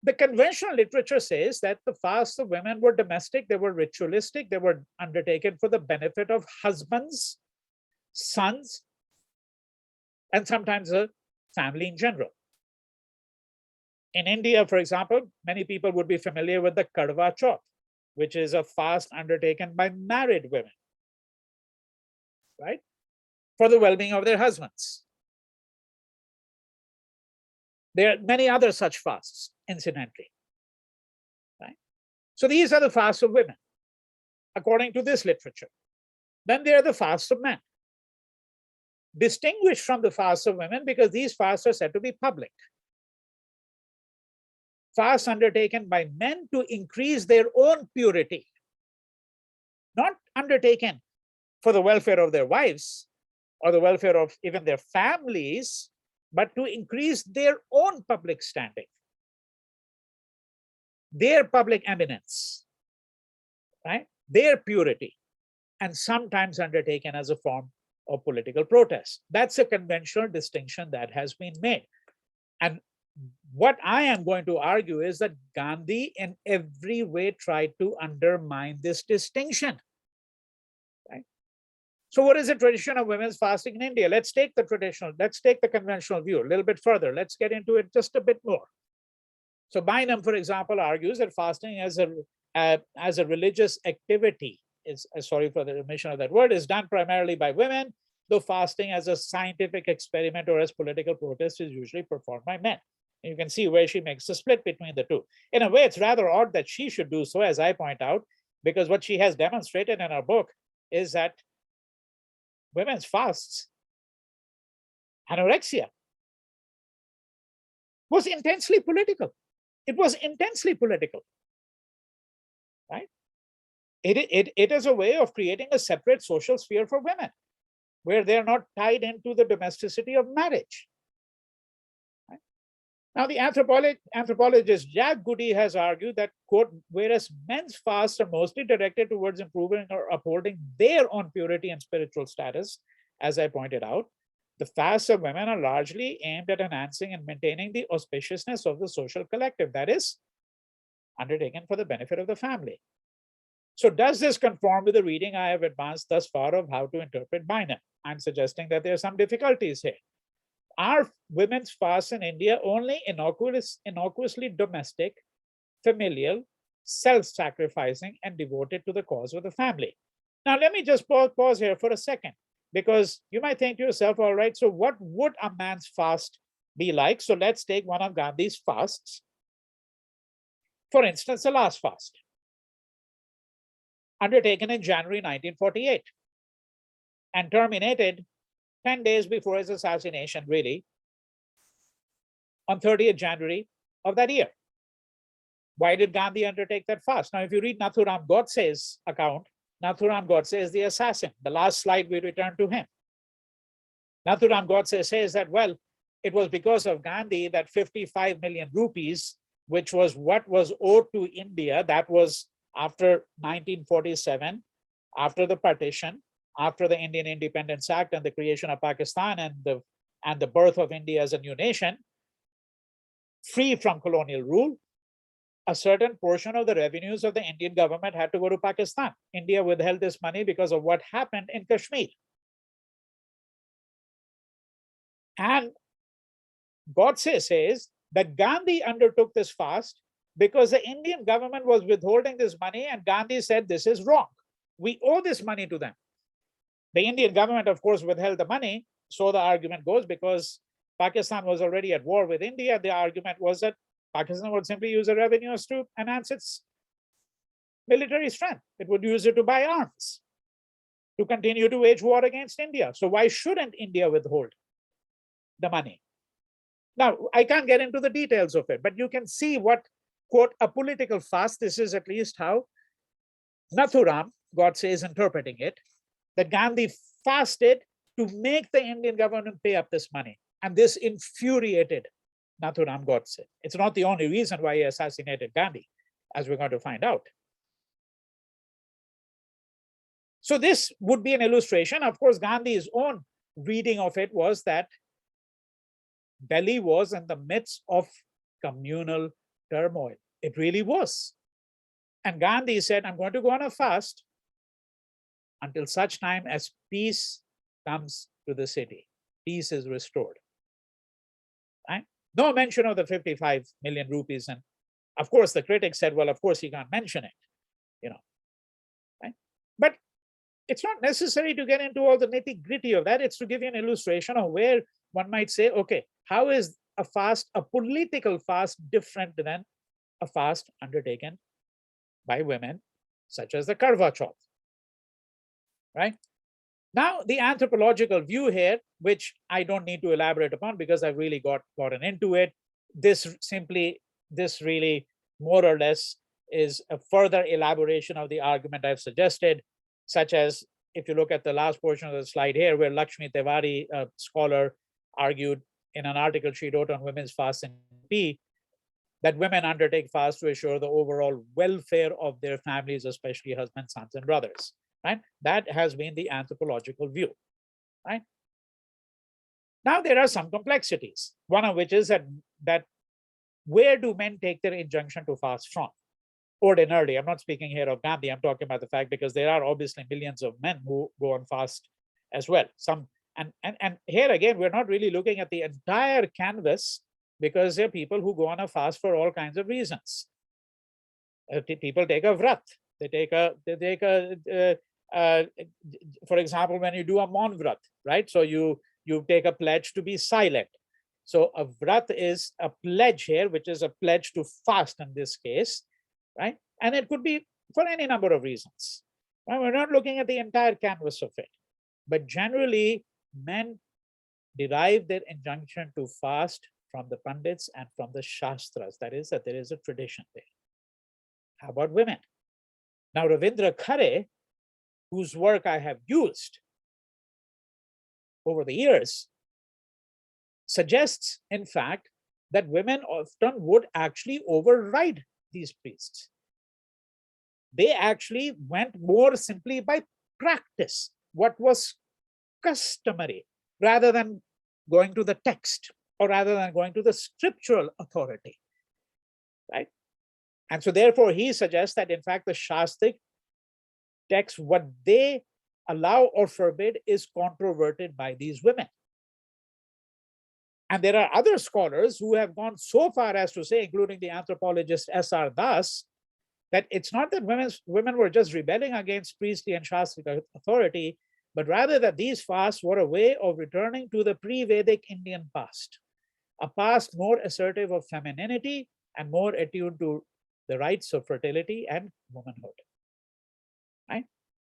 The conventional literature says that the fasts of women were domestic, they were ritualistic, they were undertaken for the benefit of husbands, sons, and sometimes the family in general. In India, for example, many people would be familiar with the Karwa Chauth, which is a fast undertaken by married women, right? For the well-being of their husbands. There are many other such fasts, incidentally. Right? So these are the fasts of women, according to this literature. Then there are the fasts of men, distinguished from the fasts of women because these fasts are said to be public. Fasts undertaken by men to increase their own purity, not undertaken for the welfare of their wives or the welfare of even their families, but to increase their own public standing, their public eminence, right? Their purity, and sometimes undertaken as a form of political protest. That's a conventional distinction that has been made. And what I am going to argue is that Gandhi in every way tried to undermine this distinction. Right? So what is the tradition of women's fasting in India? Let's take the conventional view a little bit further. Let's get into it just a bit more. So Bynum, for example, argues that fasting as a religious activity sorry for the omission of that word, is done primarily by women, though fasting as a scientific experiment or as political protest is usually performed by men. And you can see where she makes a split between the two. In a way, it's rather odd that she should do so, as I point out, because what she has demonstrated in her book is that women's fasts, anorexia, was intensely political. It was intensely political, right? It is a way of creating a separate social sphere for women, where they're not tied into the domesticity of marriage. Right? Now, the anthropologist Jack Goody has argued that, quote, whereas men's fasts are mostly directed towards improving or upholding their own purity and spiritual status, as I pointed out, the fasts of women are largely aimed at enhancing and maintaining the auspiciousness of the social collective, that is, undertaken for the benefit of the family. So does this conform with the reading I have advanced thus far of how to interpret Bynum? I'm suggesting that there are some difficulties here. Are women's fasts in India only innocuously domestic, familial, self-sacrificing, and devoted to the cause of the family? Now, let me just pause here for a second, because you might think to yourself, all right, so what would a man's fast be like? So let's take one of Gandhi's fasts. For instance, the last fast, undertaken in January 1948 and terminated 10 days before his assassination, really, on 30th January of that year. Why did Gandhi undertake that fast? Now, if you read Nathuram Godse's account, Nathuram Godse is the assassin. The last slide, we return to him. Nathuram Godse says that, well, it was because of Gandhi that 55 million rupees, which was what was owed to India, that was after 1947, after the partition, after the Indian Independence Act and the creation of Pakistan and the birth of India as a new nation, free from colonial rule, a certain portion of the revenues of the Indian government had to go to Pakistan. India withheld this money because of what happened in Kashmir. And Godse says that Gandhi undertook this fast because the Indian government was withholding this money, and Gandhi said, this is wrong. We owe this money to them. The Indian government, of course, withheld the money. So the argument goes, because Pakistan was already at war with India, the argument was that Pakistan would simply use the revenues to enhance its military strength. It would use it to buy arms, to continue to wage war against India. So why shouldn't India withhold the money? Now, I can't get into the details of it, but you can see what, quote, a political fast, this is at least how Nathuram, God says, interpreting it, that Gandhi fasted to make the Indian government pay up this money. And this infuriated Nathuram Godse. It's not the only reason why he assassinated Gandhi, as we're going to find out. So this would be an illustration. Of course, Gandhi's own reading of it was that Delhi was in the midst of communal turmoil. It really was. And Gandhi said, I'm going to go on a fast until such time as peace comes to the city. Peace is restored. Right? No mention of the 55 million rupees. And of course, the critics said, well, of course, he can't mention it, you know. Right? But it's not necessary to get into all the nitty-gritty of that. It's to give you an illustration of where one might say, okay, how is a fast, a political fast, different than a fast undertaken by women, such as the Karwa Chauth, right? Now, the anthropological view here, which I don't need to elaborate upon because I've really gotten into it. This really more or less is a further elaboration of the argument I've suggested, such as if you look at the last portion of the slide here, where Lakshmi Tewari, a scholar, argued in an article she wrote on women's fast in P, that women undertake fasts to assure the overall welfare of their families, especially husbands, sons, and brothers. Right? That has been the anthropological view. Right? Now there are some complexities. One of which is that where do men take their injunction to fast from? Ordinarily, I'm not speaking here of Gandhi. I'm talking about the fact because there are obviously millions of men who go on fast as well. And here again, we're not really looking at the entire canvas because there are people who go on a fast for all kinds of reasons. People take a vrat. They take for example, when you do a Maun Vrat, right? So you take a pledge to be silent. So a vrat is a pledge here, which is a pledge to fast in this case, right? And it could be for any number of reasons. Now, we're not looking at the entire canvas of it, but generally men derive their injunction to fast from the Pandits and from the Shastras. That is, that there is a tradition there. How about women? Now, Ravindra Khare, whose work I have used over the years, suggests, in fact, that women often would actually override these priests. They actually went more simply by practice, what was customary, rather than going to the text or rather than going to the scriptural authority, right? And so therefore he suggests that in fact the Shastric text, what they allow or forbid is controverted by these women. And there are other scholars who have gone so far as to say, including the anthropologist S.R. Das, that it's not that women were just rebelling against priestly and Shastric authority, but rather that these fasts were a way of returning to the pre-Vedic Indian past, a past more assertive of femininity and more attuned to the rights of fertility and womanhood. Right?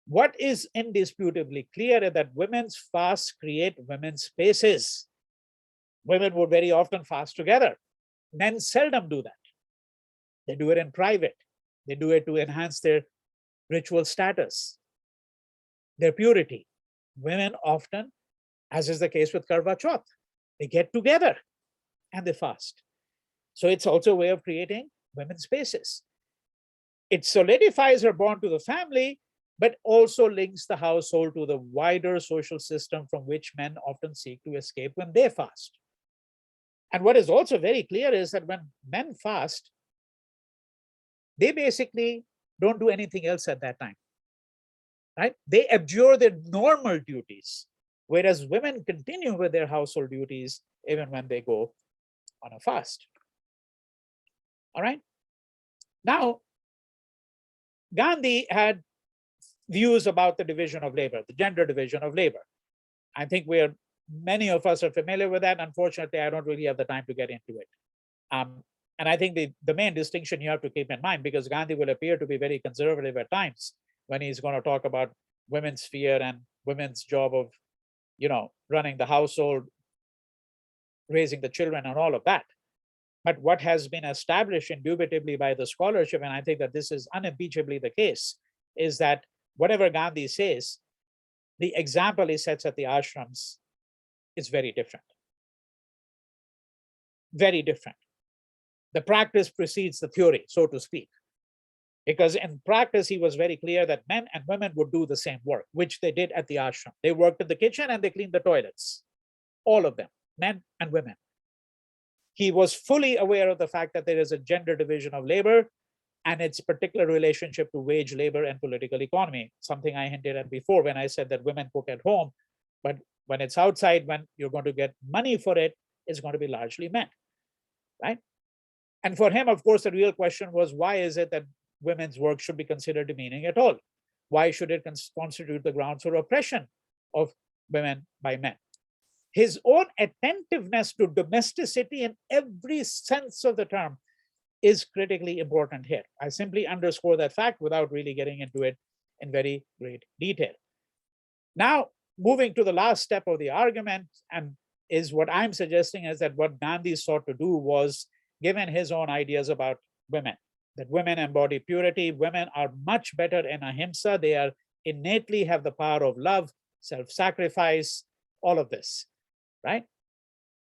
What is indisputably clear is that women's fasts create women's spaces. Women would very often fast together. Men seldom do that. They do it in private. They do it to enhance their ritual status, their purity. Women often, as is the case with Karwa Chauth, they get together and they fast. So it's also a way of creating women's spaces. It solidifies her bond to the family, but also links the household to the wider social system from which men often seek to escape when they fast. And what is also very clear is that when men fast, they basically don't do anything else at that time, right? They abjure their normal duties, whereas women continue with their household duties even when they go on a fast. All right. Now, Gandhi had views about the division of labor, the gender division of labor. I think many of us are familiar with that. Unfortunately, I don't really have the time to get into it. And I think the main distinction you have to keep in mind, because Gandhi will appear to be very conservative at times when he's going to talk about women's sphere and women's job of, running the household, raising the children and all of that. But what has been established indubitably by the scholarship, and I think that this is unimpeachably the case, is that whatever Gandhi says, the example he sets at the ashrams is very different. Very different. The practice precedes the theory, so to speak. Because in practice, he was very clear that men and women would do the same work, which they did at the ashram. They worked in the kitchen and they cleaned the toilets. All of them, men and women. He was fully aware of the fact that there is a gender division of labor and its particular relationship to wage labor and political economy, something I hinted at before when I said that women cook at home, but when it's outside, when you're going to get money for it, it's going to be largely men, right? And for him, of course, the real question was, why is it that women's work should be considered demeaning at all? Why should it constitute the grounds for oppression of women by men? His own attentiveness to domesticity in every sense of the term is critically important here. I simply underscore that fact without really getting into it in very great detail. Now, moving to the last step of the argument, and is what I'm suggesting is that what Gandhi sought to do was, given his own ideas about women, that women embody purity, women are much better in ahimsa, they are innately have the power of love, self-sacrifice, all of this, right?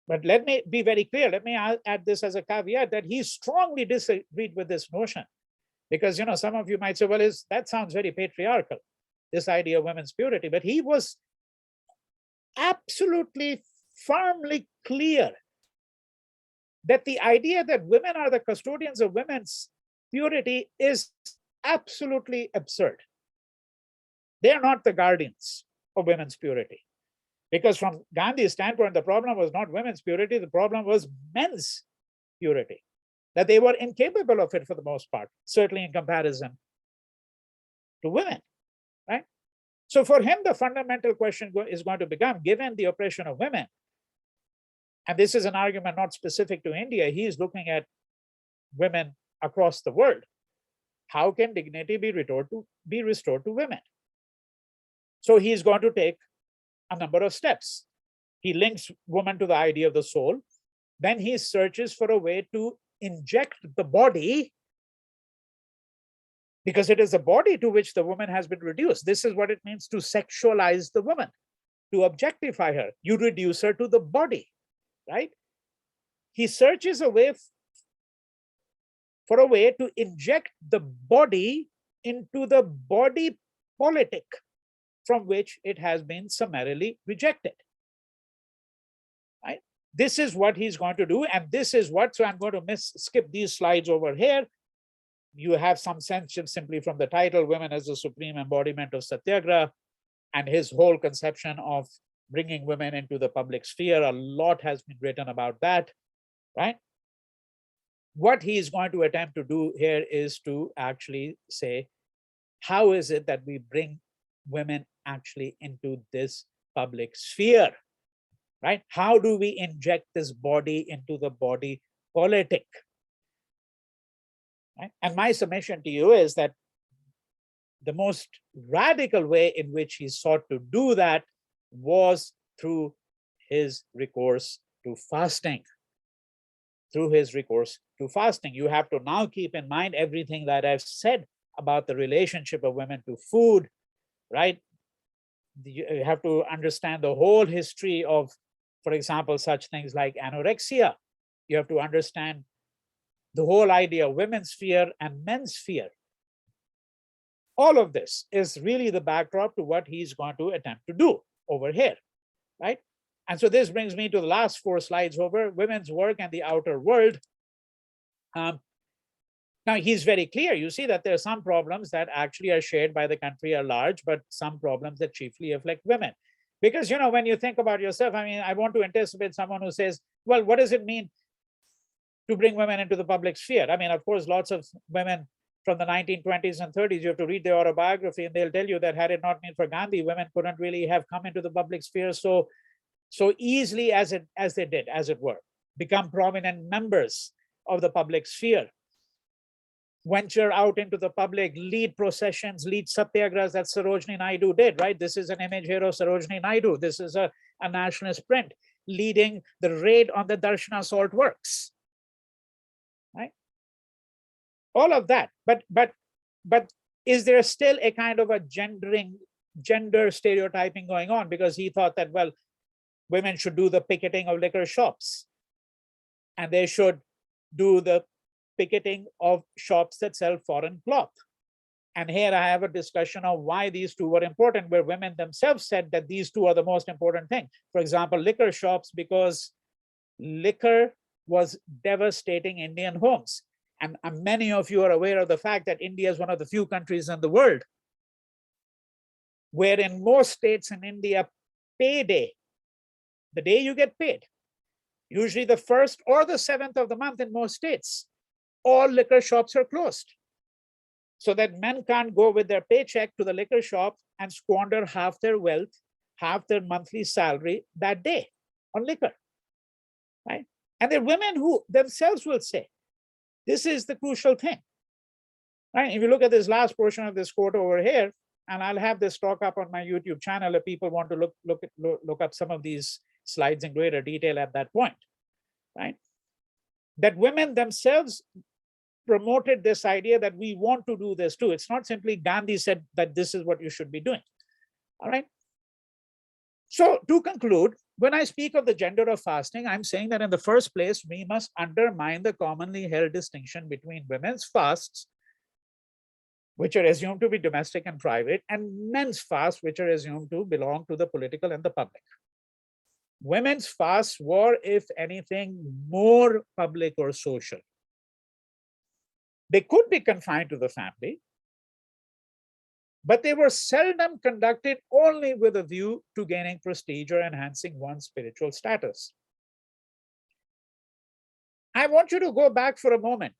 But let me be very clear, let me add this as a caveat, that he strongly disagreed with this notion. Because, some of you might say, well, that sounds very patriarchal, this idea of women's purity. But he was absolutely firmly clear that the idea that women are the custodians of women's purity is absolutely absurd. They are not the guardians of women's purity. Because from Gandhi's standpoint, the problem was not women's purity, the problem was men's purity, that they were incapable of it for the most part, certainly in comparison to women, right? So for him, the fundamental question is going to become, given the oppression of women, and this is an argument not specific to India, he is looking at women across the world. How can dignity be restored to women? So he is going to take a number of steps. He links woman to the idea of the soul. Then he searches for a way to inject the body, because it is the body to which the woman has been reduced. This is what it means to sexualize the woman, to objectify her. You reduce her to the body, right? He searches for a way to inject the body into the body politic from which it has been summarily rejected, right? This is what he's going to do, and this is what, so I'm going to skip these slides over here. You have some sense simply from the title, Women as the Supreme Embodiment of Satyagraha, and his whole conception of bringing women into the public sphere. A lot has been written about that, right? What he is going to attempt to do here is to actually say, how is it that we bring women actually into this public sphere, right? How do we inject this body into the body politic? Right? And my submission to you is that the most radical way in which he sought to do that was through his recourse to fasting. Through his recourse to fasting. You have to now keep in mind everything that I've said about the relationship of women to food, right? You have to understand the whole history of, for example, such things like anorexia. You have to understand the whole idea of women's sphere and men's sphere. All of this is really the backdrop to what he's going to attempt to do over here, right? And so this brings me to the last 4 slides over women's work and the outer world. Now, he's very clear. You see that there are some problems that actually are shared by the country at large, but some problems that chiefly affect women. Because, you know, when you think about yourself, I mean, I want to anticipate someone who says, well, what does it mean to bring women into the public sphere? I mean, of course, lots of women from the 1920s and 30s, you have to read their autobiography and they'll tell you that had it not been for Gandhi, women couldn't really have come into the public sphere so easily as they did, as it were, become prominent members of the public sphere, venture out into the public, lead processions, lead satyagrahas that Sarojini Naidu did, right? This is an image here of Sarojini Naidu. This is a nationalist print leading the raid on the Darshana salt works, right? All of that. But is there still a kind of a gender stereotyping going on? Because he thought that, well, women should do the picketing of liquor shops and they should do the picketing of shops that sell foreign cloth. And here I have a discussion of why these two were important, where women themselves said that these two are the most important thing. For example, liquor shops, because liquor was devastating Indian homes. And many of you are aware of the fact that India is one of the few countries in the world where in most states in India, payday, the day you get paid, usually the 1st or the 7th of the month in most states, all liquor shops are closed. So that men can't go with their paycheck to the liquor shop and squander half their wealth, half their monthly salary that day on liquor, right? And there are women who themselves will say, this is the crucial thing, right? If you look at this last portion of this quote over here, and I'll have this talk up on my YouTube channel if people want to look up some of these slides in greater detail at that point, right? That women themselves promoted this idea that we want to do this too. It's not simply Gandhi said that this is what you should be doing, all right? So to conclude, when I speak of the gender of fasting, I'm saying that in the first place, we must undermine the commonly held distinction between women's fasts, which are assumed to be domestic and private, and men's fasts, which are assumed to belong to the political and the public. Women's fasts were, if anything, more public or social. They could be confined to the family, but they were seldom conducted only with a view to gaining prestige or enhancing one's spiritual status. I want you to go back for a moment.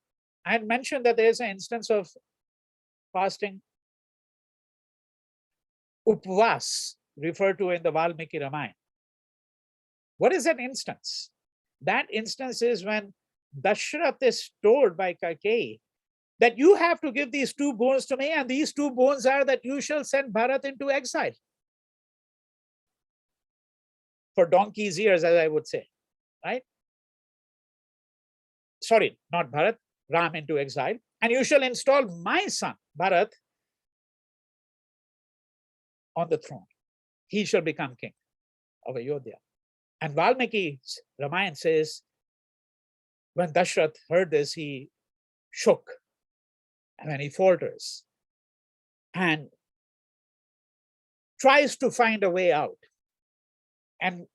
I had mentioned that there's an instance of fasting, upvas, referred to in the Valmiki Ramayana. What is that instance? That instance is when Dashrath is told by Kaikeyi that you have to give these 2 boons to me, and these 2 boons are that you shall send Bharat into exile for donkey's ears, as I would say, right? Sorry, not Bharat, Ram into exile, and you shall install my son, Bharat, on the throne. He shall become king of Ayodhya. And Valmiki's Ramayana says, when Dashrath heard this, he shook, and then he falters and tries to find a way out. And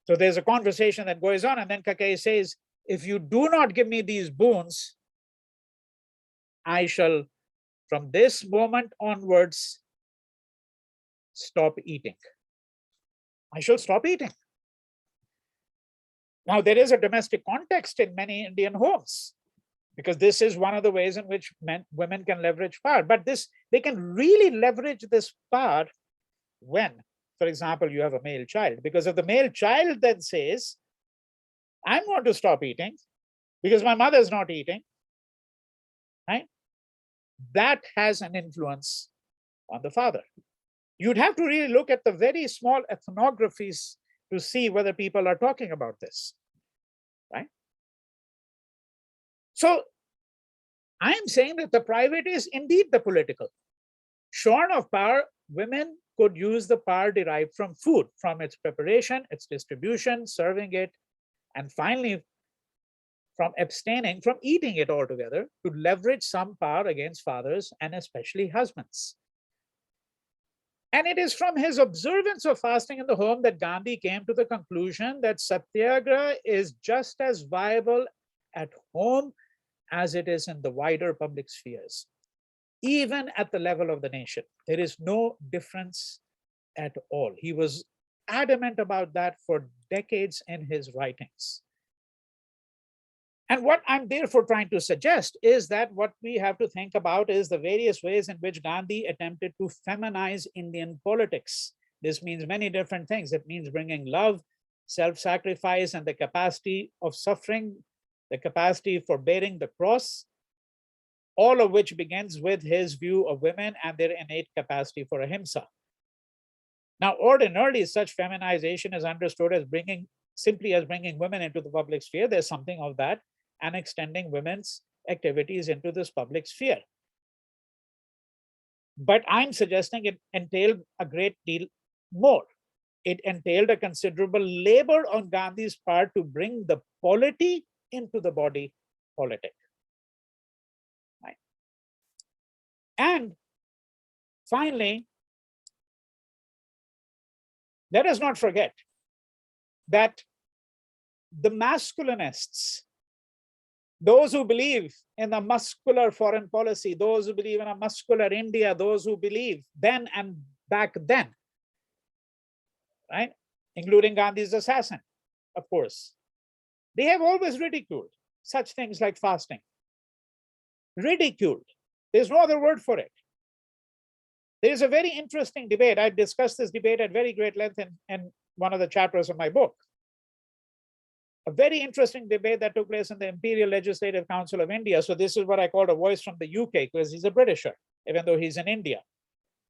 so there's a conversation that goes on, and then Kaikeyi says, if you do not give me these boons, I shall, from this moment onwards, stop eating. I shall stop eating. Now, there is a domestic context in many Indian homes, because this is one of the ways in which women can leverage power. But they can really leverage this power when, for example, you have a male child. Because if the male child then says, I'm going to stop eating because my mother is not eating, right? That has an influence on the father. You'd have to really look at the very small ethnographies to see whether people are talking about this, right? So I'm saying that the private is indeed the political. Shorn of power, women could use the power derived from food, from its preparation, its distribution, serving it, and finally, from abstaining from eating it altogether to leverage some power against fathers and especially husbands. And it is from his observance of fasting in the home that Gandhi came to the conclusion that satyagraha is just as viable at home as it is in the wider public spheres, even at the level of the nation. There is no difference at all. He was adamant about that for decades in his writings. And what I'm therefore trying to suggest is that what we have to think about is the various ways in which Gandhi attempted to feminize Indian politics. This means many different things. It means bringing love, self-sacrifice, and the capacity of suffering, the capacity for bearing the cross, all of which begins with his view of women and their innate capacity for ahimsa. Now, ordinarily, such feminization is understood as simply as bringing women into the public sphere. There's something of that, and extending women's activities into this public sphere. But I'm suggesting it entailed a great deal more. It entailed a considerable labor on Gandhi's part to bring the polity into the body politic. Right? And finally, let us not forget that the masculinists, those who believe in a muscular foreign policy, those who believe in a muscular India, those who believe then and back then, right, including Gandhi's assassin, of course, they have always ridiculed such things like fasting. Ridiculed. There's no other word for it. There is a very interesting debate. I discussed this debate at very great length in one of the chapters of my book. A very interesting debate that took place in the Imperial Legislative Council of India. So this is what I called a voice from the UK, because he's a Britisher, even though he's in India,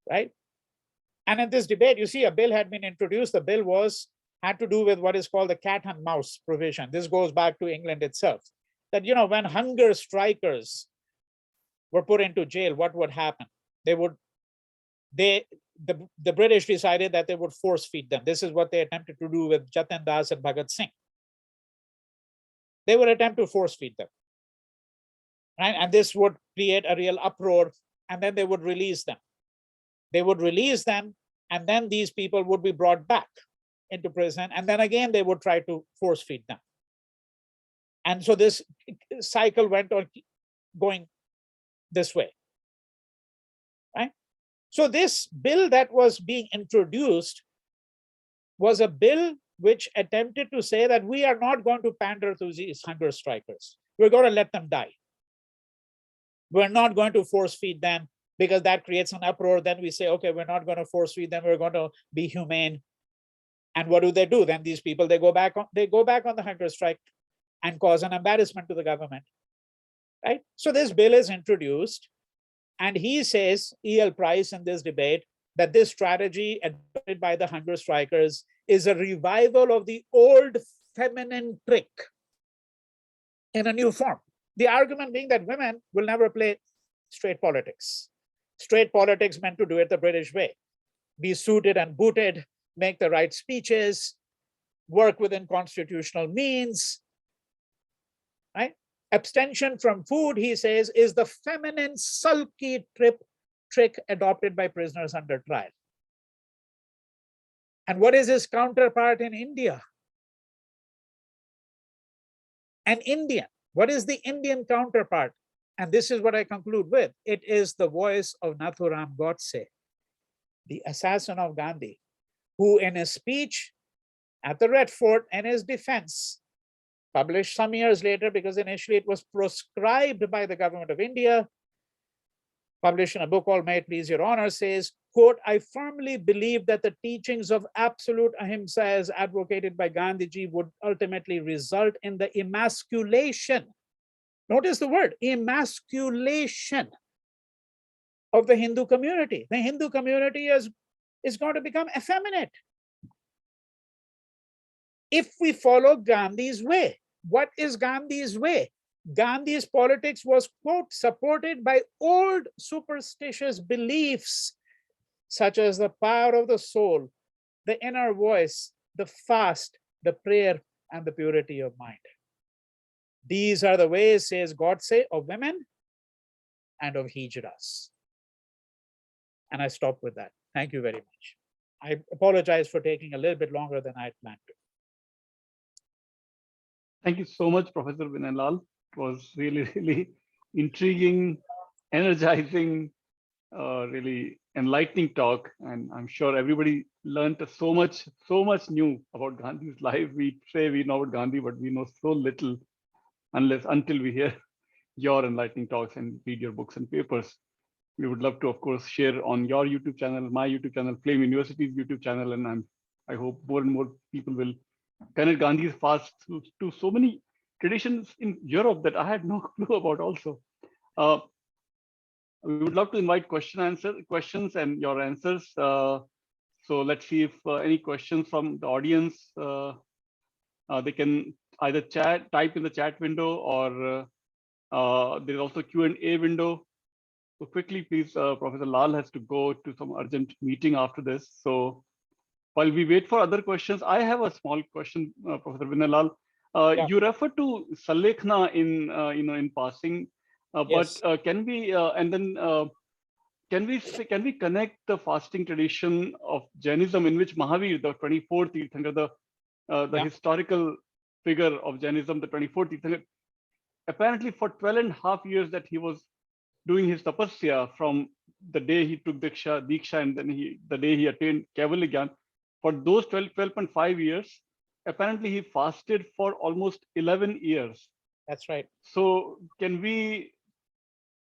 right? And in this debate, you see, a bill had been introduced. The bill had to do with what is called the cat and mouse provision. This goes back to England itself. That, you know, when hunger strikers were put into jail, what would happen? The British decided that they would force feed them. This is what they attempted to do with Jatin Das and Bhagat Singh. They would attempt to force feed them, right? And this would create a real uproar, and then they would release them. They would release them, and then these people would be brought back into prison, and then again they would try to force feed them. And so this cycle went on going this way, right? So this bill that was being introduced was a bill which attempted to say that we are not going to pander to these hunger strikers. We're going to let them die. We're not going to force feed them, because that creates an uproar. Then we say, okay, we're not going to force feed them. We're going to be humane. And what do? Then these people, they go back on the hunger strike and cause an embarrassment to the government, right? So this bill is introduced, and he says, E.L. Price, in this debate, that this strategy adopted by the hunger strikers is a revival of the old feminine trick in a new form. The argument being that women will never play straight politics. Straight politics meant to do it the British way. Be suited and booted, make the right speeches, work within constitutional means, right? Abstention from food, he says, is the feminine sulky trick adopted by prisoners under trial. And what is his counterpart in India? An Indian. What is the Indian counterpart? And this is what I conclude with. It is the voice of Nathuram Godse, the assassin of Gandhi, who in his speech at the Red Fort in his defense, published some years later, because initially it was proscribed by the government of India, published in a book called May It Please Your Honor, says, quote, I firmly believe that the teachings of absolute ahimsa as advocated by Gandhiji would ultimately result in the emasculation, notice the word, emasculation of the Hindu community. The Hindu community is going to become effeminate if we follow Gandhi's way. What is Gandhi's way? Gandhi's politics was, quote, supported by old superstitious beliefs, such as the power of the soul, the inner voice, the fast, the prayer, and the purity of mind. These are the ways, says God, say, of women and of hijras. And I stop with that. Thank you very much. I apologize for taking a little bit longer than I had planned to. Thank you so much, Professor Vinay Lal. It was really, really intriguing, energizing, really enlightening talk. And I'm sure everybody learned so much new about Gandhi's life. We say we know about Gandhi, but we know so little until we hear your enlightening talks and read your books and papers. We would love to, of course, share on your YouTube channel, my YouTube channel, Flame University's YouTube channel, and I hope more and more people will connect Gandhi's fast to so many traditions in Europe that I had no clue about. Also, we would love to invite questions and your answers. So let's see if any questions from the audience. They can either type in the chat window, or there's also Q&A window. So quickly, please, Professor Lal has to go to some urgent meeting after this. So while we wait for other questions, I have a small question, Professor Vinay Lal. Yeah. You refer to Salekhna in passing, but Yes. can we and then can we connect the fasting tradition of Jainism, in which Mahavir, the 24th Tirthankar, the Yeah. historical figure of Jainism, the 24th Tirthankar, apparently for 12 and a half years that he was doing his tapasya from the day he took Diksha, and then the day he attained Kaivalya Gyan, for those 12.5 years, apparently he fasted for almost 11 years. That's right. So can we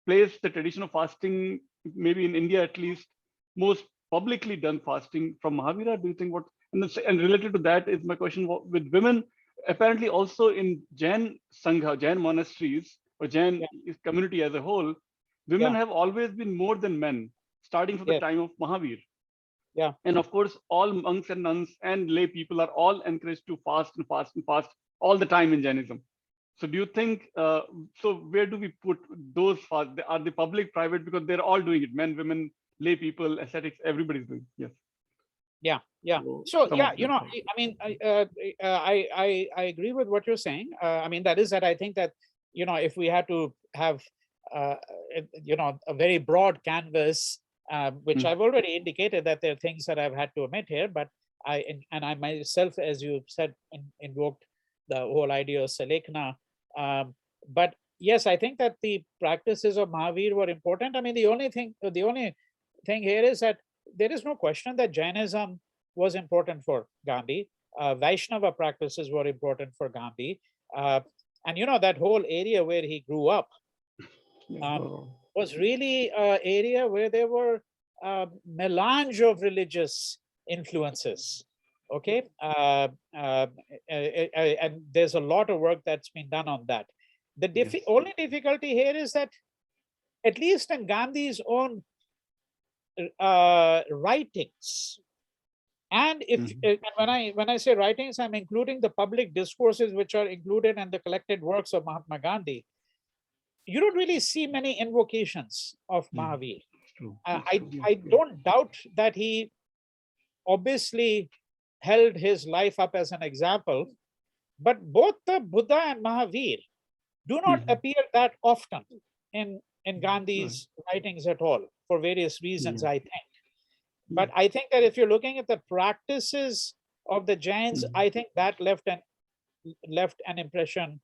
place the tradition of fasting, maybe in India at least, most publicly done fasting from Mahavira? Do you think and related to that is my question with women, apparently also in Jain Sangha, Jain monasteries, or Jain Yeah. community as a whole, women Yeah. have always been more than men, starting from the Yes. time of Mahavir. Yeah. And of course, all monks and nuns and lay people are all encouraged to fast and fast and fast all the time in Jainism. So do you think, so where do we put those fasts? Are they public, private? Because they're all doing it, men, women, lay people, ascetics, everybody's doing it. Yes. Yeah. Yeah. So So some yeah, of your thoughts. I mean, I agree with what you're saying. I mean, that I think that, if we had to have, uh, a very broad canvas, which Hmm. I've already indicated that there are things that I've had to omit here, but I myself, as you said, invoked the whole idea of Selekna. But yes, I think that the practices of Mahavir were important. I mean, the only thing here is that there is no question that Jainism was important for Gandhi. Vaishnava practices were important for Gandhi. And that whole area where he grew up Yeah. was really an area where there were melange of religious influences. Okay. And there's a lot of work that's been done on that. The Yes. only difficulty here is that, at least in Gandhi's own writings, and when I say writings, I'm including the public discourses which are included in the collected works of Mahatma Gandhi. You don't really see many invocations of Mahavir. It's true. I don't doubt that he obviously held his life up as an example, but both the Buddha and Mahavir do not appear that often in Gandhi's writings at all, for various reasons, I think. But I think that if you're looking at the practices of the Jains, I think that left an impression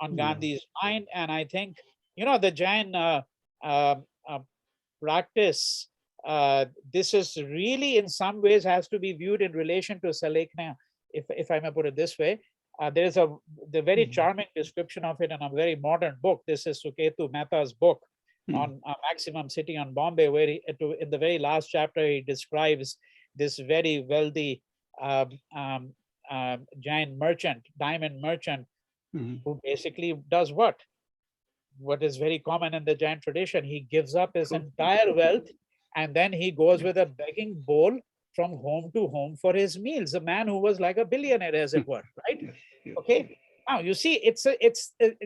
on Gandhi's mind. And I think, the Jain practice, this is really in some ways has to be viewed in relation to Salekna, if I may put it this way. There's the very charming description of it in a very modern book. This is Suketu Mehta's book on Maximum City on Bombay, where in the very last chapter, he describes this very wealthy giant merchant, diamond merchant, who basically does what is very common in the Jain tradition. He gives up his entire wealth, and then he goes with a begging bowl from home to home for his meals. A man who was like a billionaire, as it were, right? Okay. Now you see, it's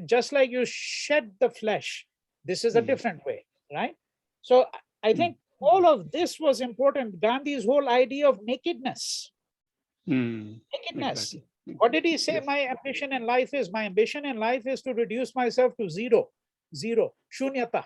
just like you shed the flesh. This is a different way, right? So I think all of this was important. Gandhi's whole idea of nakedness. Nakedness. Exactly. What did he say? Yes. My ambition in life is, my ambition in life is to reduce myself to zero, shunyata.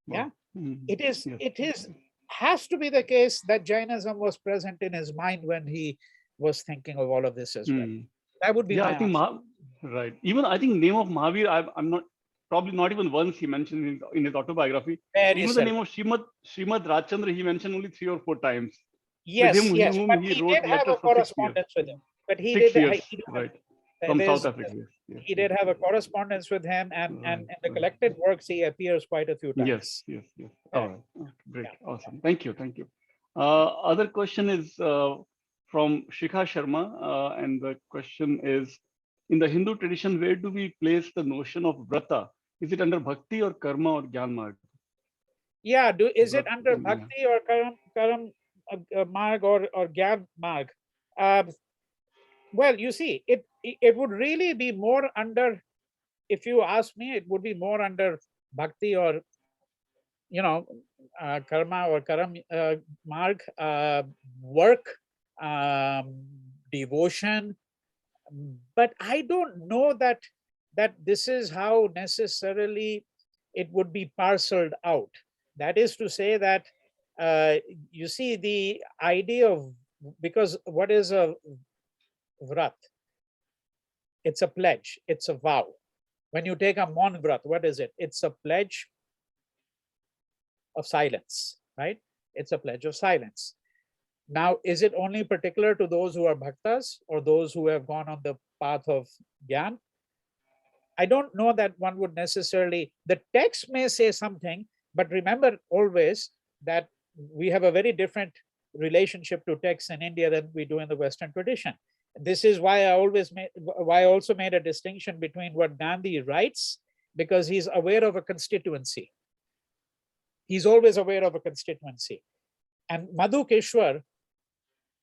Yeah, Wow. Mm. Yes. it is, has to be the case that Jainism was present in his mind when he was thinking of all of this as well. Mm. That would be Yeah, my I think answer. right. Even I think name of Mahavir, I'm not, probably not even once he mentioned in his autobiography. Very Even the name seldom. of Srimad Rajchandra, he mentioned only 3 or 4 times. With Yes, yes, whom but he he wrote did have letters a for 6 years. correspondence with him. But he did, 6 years, he did have, right? From South there's, Africa. Yes, yes, he yes. did have a correspondence with him, and Right, in the right. collected works, he appears quite a few Yes, times. yes, yes. Yeah, All right. Okay, great. yeah. Awesome. Thank you. Thank you. Other question is from Shikha Sharma. And the question is, in the Hindu tradition, where do we place the notion of vrata? Is it under bhakti or karma or jnana marg? Yeah, is it Vrat, under yeah. bhakti or karam marg or gyan marg? Uh, well, you see, it would really be more under, if you ask me, it would be more under bhakti or, you know, karma or karam marg, work, um, devotion. But I don't know that this is how necessarily it would be parceled out. That is to say that, you see, the idea of, because what is a vrat? It's a pledge, it's a vow. When you take a mon vrat, what is it? It's a pledge of silence, right? It's a pledge of silence. Now, is it only particular to those who are bhaktas or those who have gone on the path of Gyan? I don't know that one would necessarily, the text may say something, but remember always that we have a very different relationship to text in India than we do in the Western tradition. This is why I also made a distinction between what Gandhi writes, because he's aware of a constituency. He's always aware of a constituency. And Madhu Keshwar,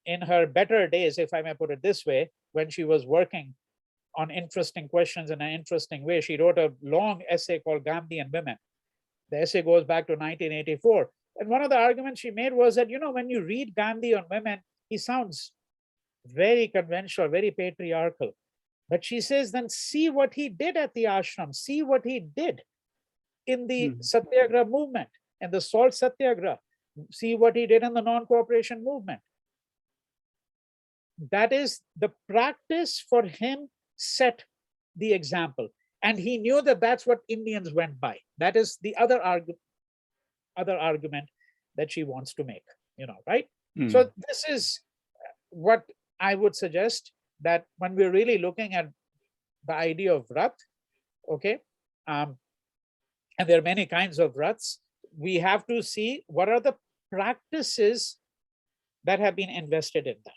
in her better days, if I may put it this way, when she was working on interesting questions in an interesting way, she wrote a long essay called Gandhi and Women. The essay goes back to 1984. And one of the arguments she made was that, when you read Gandhi on women, he sounds very conventional, very patriarchal. But she says, then see what he did at the ashram, see what he did in the Satyagraha movement and the salt Satyagraha, see what he did in the non-cooperation movement. That is, the practice for him set the example. And he knew that that's what Indians went by. That is the other argument that she wants to make, right? So this is what I would suggest, that when we're really looking at the idea of vrat, okay, and there are many kinds of vrats, we have to see what are the practices that have been invested in that.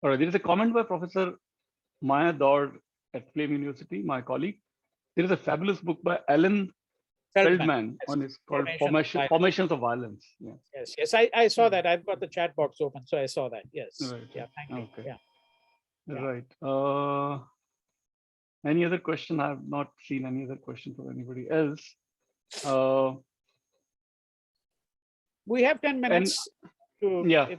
All right. There is a comment by Professor Maya Dord at Flame University, my colleague. There is a fabulous book by Alan Feldman, Feldman yes. on his called Formation of Violence. Formations of Violence. Yeah. Yes, I saw that. I've got the chat box open, so I saw that. Yes. Right. Yeah, thank you. Okay. Yeah. Right. Any other question? I have not seen any other question from anybody else. We have 10 minutes to, yeah.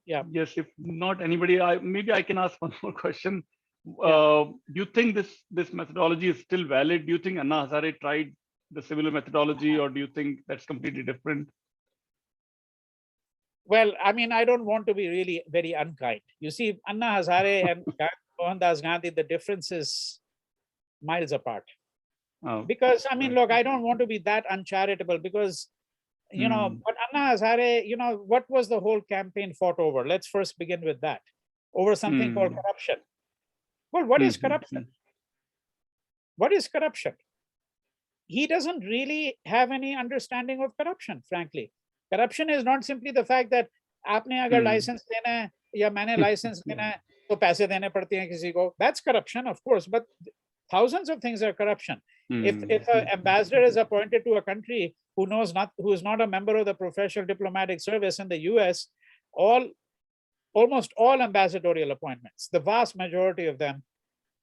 Yeah. Yes, if not anybody, maybe I can ask one more question. Do you think this methodology is still valid? Do you think Anna Hazare tried the similar methodology, or do you think that's completely different? Well, I mean, I don't want to be really very unkind. You see, Anna Hazare and Mohandas Gandhi, the difference is miles apart. Because, I mean, look, I don't want to be that uncharitable, because, but Anna Hazare, what was the whole campaign fought over? Let's first begin with that. Over something called corruption. Well, what is corruption? What is corruption? He doesn't really have any understanding of corruption, frankly. Corruption is not simply the fact that आपने अगर license देना है या मैंने license देना है तो पैसे देने पड़ते हैं किसी को. That's corruption, of course, but thousands of things are corruption. If an ambassador is appointed to a country who is not a member of the professional diplomatic service in the US, almost all ambassadorial appointments, the vast majority of them,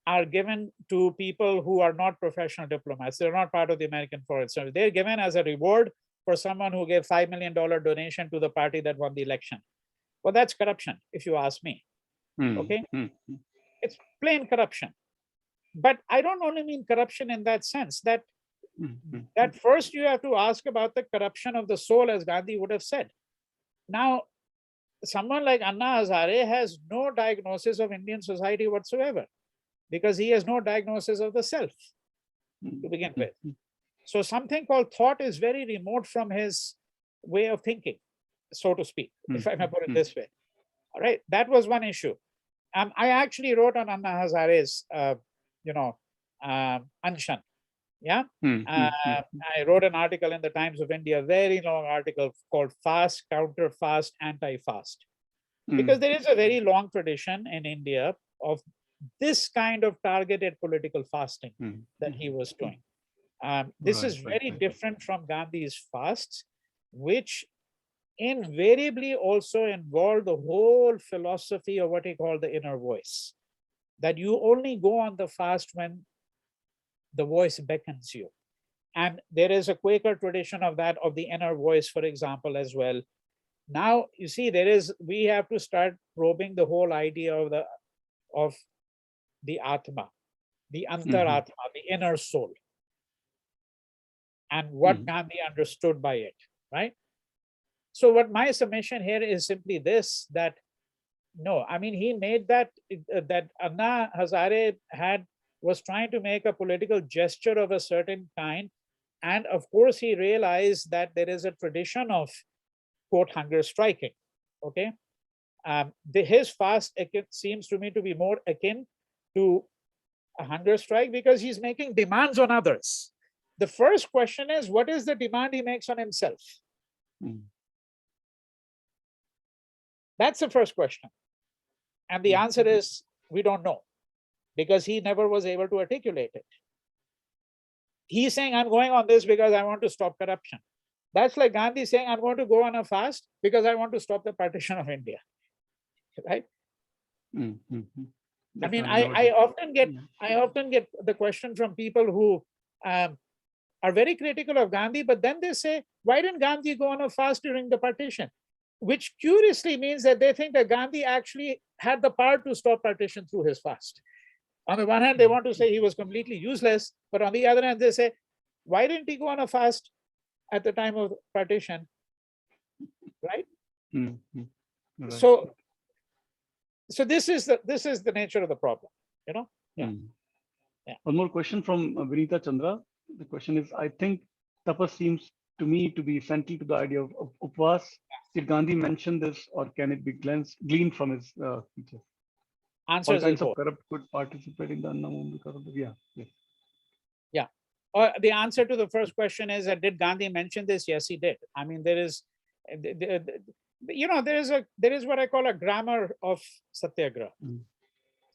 are given to people who are not professional diplomats. They're not part of the American Foreign Service. They're given as a reward for someone who gave $5 million donation to the party that won the election. Well, that's corruption, if you ask me. Hmm. Okay, Hmm. it's plain corruption. But I don't only mean corruption in that sense, that first you have to ask about the corruption of the soul, as Gandhi would have said. Now, someone like Anna Hazare has no diagnosis of Indian society whatsoever, because he has no diagnosis of the self to begin with. So something called thought is very remote from his way of thinking, so to speak, if I may put it this way. All right, that was one issue. I actually wrote on Anna Hazare's, Anshan. Yeah. I wrote an article in the Times of India, very long article called Fast, Counter Fast, Anti-Fast. Because there is a very long tradition in India of this kind of targeted political fasting that he was doing. This is very different from Gandhi's fasts, which invariably also involved the whole philosophy of what he called the inner voice, that you only go on the fast when the voice beckons you. And there is a Quaker tradition of that, of the inner voice, for example, as well. Now, you see, we have to start probing the whole idea of the Atma, the Antaratma, the inner soul, and what Gandhi understood by it, right? So what my submission here is simply this, that no, I mean, he made that Anna Hazare was trying to make a political gesture of a certain kind. And of course, he realized that there is a tradition of, quote, hunger striking. Okay. His fast seems to me to be more akin to a hunger strike, because he's making demands on others. The first question is, what is the demand he makes on himself? That's the first question. And the answer is, we don't know, because he never was able to articulate it. He's saying, I'm going on this because I want to stop corruption. That's like Gandhi saying, I'm going to go on a fast because I want to stop the partition of India. Right? I mean, I often get the question from people who are very critical of Gandhi, but then they say, why didn't Gandhi go on a fast during the partition? Which curiously means that they think that Gandhi actually had the power to stop partition through his fast. On the one hand, they want to say he was completely useless, but on the other hand, they say, why didn't he go on a fast at the time of partition? Right? Right. So this is the nature of the problem, you know? Yeah. One more question from Vinita Chandra. The question is, I think tapas seems to me to be central to the idea of upvas. Did Gandhi mention this, or can it be gleaned from his speeches? Answers all kinds of corrupt could participate in the Annam because of the the answer to the first question is that did Gandhi mention this? Yes, he did. I mean, there is what I call a grammar of satyagraha,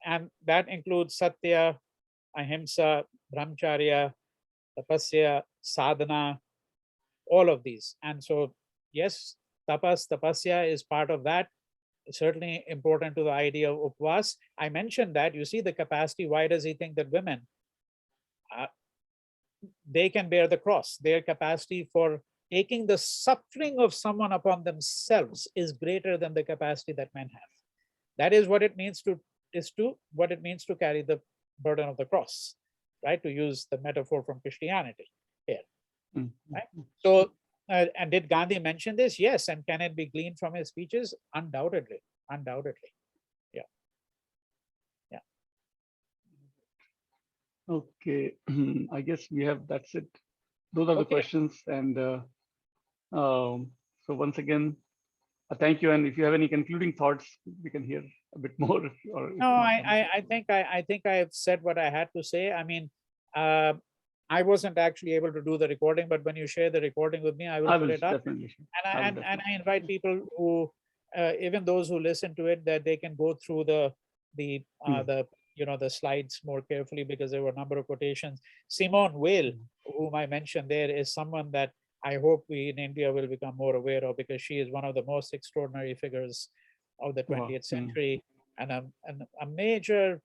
and that includes satya, ahimsa, brahmacharya, tapasya, sadhana, all of these. And so, yes, tapasya is part of that. It's certainly important to the idea of upvas. I mentioned that, you see the capacity. Why does he think that women, they can bear the cross? Their capacity for taking the suffering of someone upon themselves is greater than the capacity that men have. That is what it means to carry the burden of the cross, right? To use the metaphor from Christianity here. Right? So, and did Gandhi mention this? Yes. And can it be gleaned from his speeches? Undoubtedly. Yeah. Okay. I guess that's it. Those are the questions. And so once again, thank you. And if you have any concluding thoughts, we can hear a bit more. No, I think I have said what I had to say. I mean, I wasn't actually able to do the recording, but when you share the recording with me, I will put it up. Definitely. And I invite people who, even those who listen to it, that they can go through the slides more carefully, because there were a number of quotations. Simone Weil, whom I mentioned there, is someone that I hope we in India will become more aware of, because she is one of the most extraordinary figures of the 20th century, and a major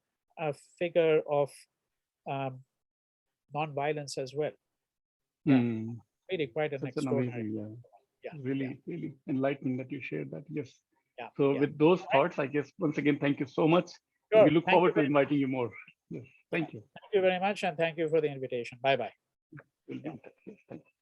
figure of non-violence as well. Really quite an extraordinary. Really enlightening that you shared that. Yes. So Yeah. with those thoughts, I guess once again, thank you so much. And Sure. we look Thank you forward to very much. inviting you more. Yes, thank you. Thank you very much, and thank you for the invitation. Bye bye. We'll be in touch. Yes, thank you.